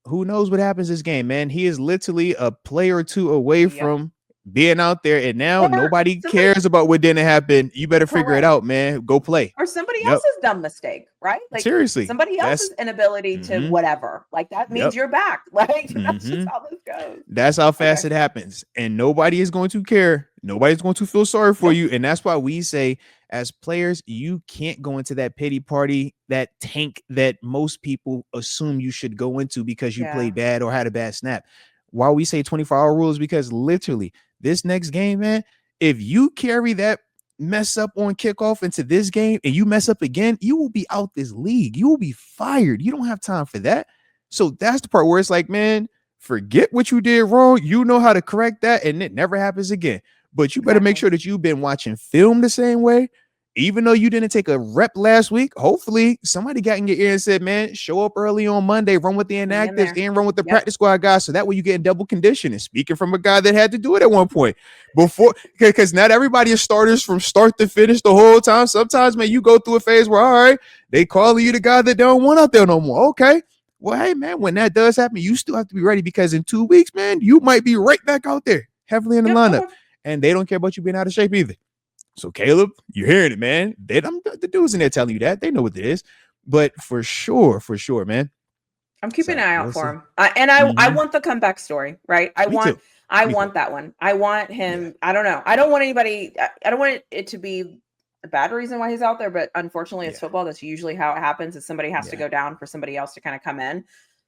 who knows what happens this game, man? He is literally a play or two away from being out there, and now nobody cares about what didn't happen. You better figure it out, man. Go play. Or somebody else's dumb mistake, right? Like, seriously, somebody else's inability to whatever. Like, that means you're back. Like, that's just how this goes. That's how fast it happens, and nobody is going to care. Nobody's going to feel sorry for you, and that's why we say, as players, you can't go into that pity party, that tank that most people assume you should go into because you played bad or had a bad snap. Why we say 24-hour rule is because literally this next game, man, if you carry that mess up on kickoff into this game and you mess up again, you will be out this league. You will be fired. You don't have time for that. So that's the part where it's like, man, forget what you did wrong. You know how to correct that, and it never happens again. But you better make sure that you've been watching film the same way. Even though you didn't take a rep last week, hopefully somebody got in your ear and said, man, show up early on Monday, run with the inactives and run with the practice squad guys. So that way you get in double conditioning. Speaking from a guy that had to do it at one point before, because not everybody is starters from start to finish the whole time. Sometimes, man, you go through a phase where, all right, they calling you the guy that don't want out there no more. Okay. Well, hey, man, when that does happen, you still have to be ready because in 2 weeks, man, you might be right back out there heavily in the lineup. And they don't care about you being out of shape either. So Caleb, you're hearing it, man. The dudes in there telling you that. They know what it is. But for sure, man. I'm keeping an eye out for him. I want the comeback story, right? I want that one. I want him. Yeah. I don't know. I don't want it to be a bad reason why he's out there, but unfortunately it's football. That's usually how it happens, is somebody has to go down for somebody else to kind of come in.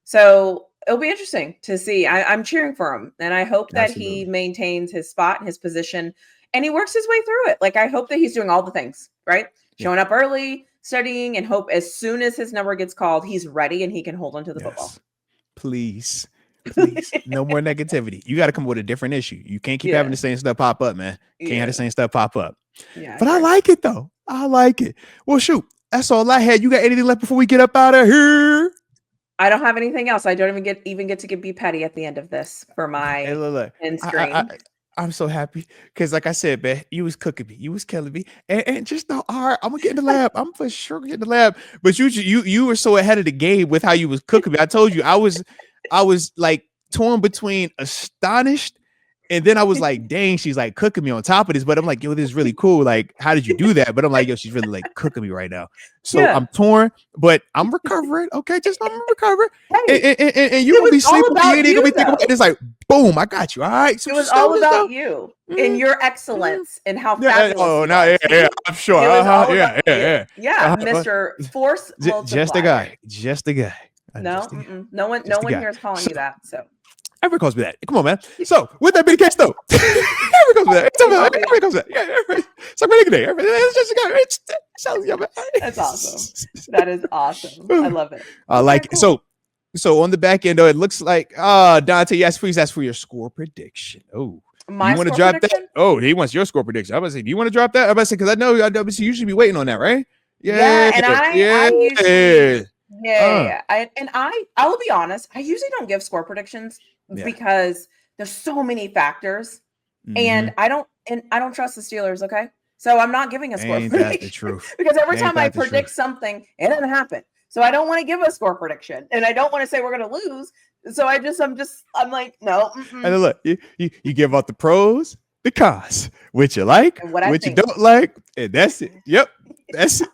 So it'll be interesting to see. I'm cheering for him, and I hope that he maintains his spot and his position, and he works his way through it. Like, I hope that he's doing all the things, right? Showing up early, studying, and hope as soon as his number gets called, he's ready and he can hold onto the football. Please. No more negativity. You got to come up with a different issue. You can't keep having the same stuff pop up, man. Can't have the same stuff pop up. Yeah, but I like it, though. I like it. Well, shoot. That's all I had. You got anything left before we get up out of here? I don't have anything else. I don't even get to be petty at the end of this for my end screen. I'm so happy because, like I said, man, you was cooking me, you was killing me, and just know, all right, I'm gonna get in the lab. I'm for sure gonna get in the lab. But you were so ahead of the game with how you was cooking me. I told you I was like torn between astonished. And then I was like, dang, she's like cooking me on top of this. But I'm like, yo, this is really cool. Like, how did you do that? But I'm like, yo, she's really like cooking me right now. So I'm torn, but I'm recovering. Okay, just I'm recovering. Hey, and you gonna be sleeping. You ain't gonna be thinking about it. It's like, boom, I got you. All right. So it was all about you and your excellence and how fabulous. I'm sure. Yeah, Mr. Force multiplier. Just a guy. No one here is calling you that. So. Everyone calls me that. Come on, man. So, with that being the case, though, everyone calls me that. Everyone calls me that. Yeah, so it's just a guy. That's awesome. That is awesome. I love it. I like it. So on the back end, though, it looks like Dante, yes, please ask for your score prediction. Oh, my you want to drop that? Oh, he wants your score prediction. I'm about to say, do you want to drop that? I'm about to say, because I know you usually be waiting on that, right? Yeah, and I usually. Yeah. I will be honest. I usually don't give score predictions because there's so many factors, and I don't trust the Steelers. Okay, so I'm not giving a score prediction. That's the truth. Because every time I predict something, it doesn't happen. So I don't want to give a score prediction, and I don't want to say we're going to lose. So I'm like, no. And look, you give out the pros, the cons, what you like, what you don't like, and that's it. Yep, that's it.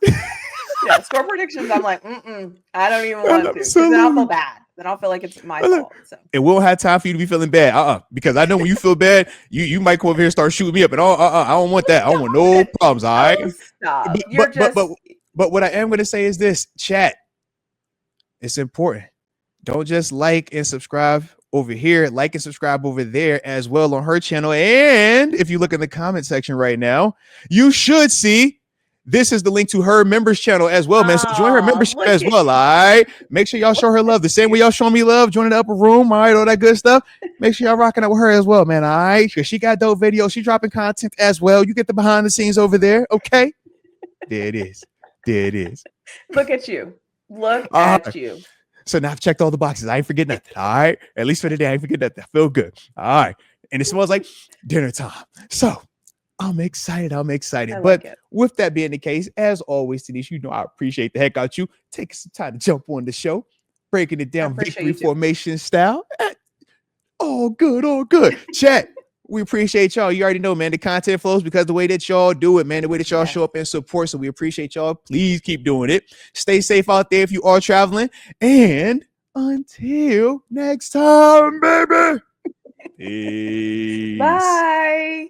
Yeah, score predictions. I'm like, I don't even want to. Because then I'll feel bad. Then I'll feel like it's my fault. So. And we won't have time for you to be feeling bad. Because I know when you feel bad, you might come over here and start shooting me up. And I don't want that. I don't want no problems. All right. Stop. But what I am going to say is this, chat. It's important. Don't just like and subscribe over here. Like and subscribe over there as well on her channel. And if you look in the comment section right now, you should see. This is the link to her members channel as well, man. So join her membership as well. All right. Make sure y'all show her love the same way y'all show me love. Join the upper room. All right. All that good stuff. Make sure y'all rocking out with her as well, man. All right. Because she got dope videos. She dropping content as well. You get the behind the scenes over there. Okay. There it is. Look at you. Look at you. So now I've checked all the boxes. I ain't forget nothing. All right. At least for today, I ain't forget nothing. I feel good. All right. And it smells like dinner time. So I'm excited. But with that being the case, as always, TaNeisha, you know I appreciate the heck out you taking some time to jump on the show, breaking it down victory formation style. All good. Chat, we appreciate y'all. You already know, man, the content flows because the way that y'all do it, man, the way that y'all show up and support. So we appreciate y'all. Please keep doing it. Stay safe out there if you are traveling. And until next time, baby. Peace. Bye.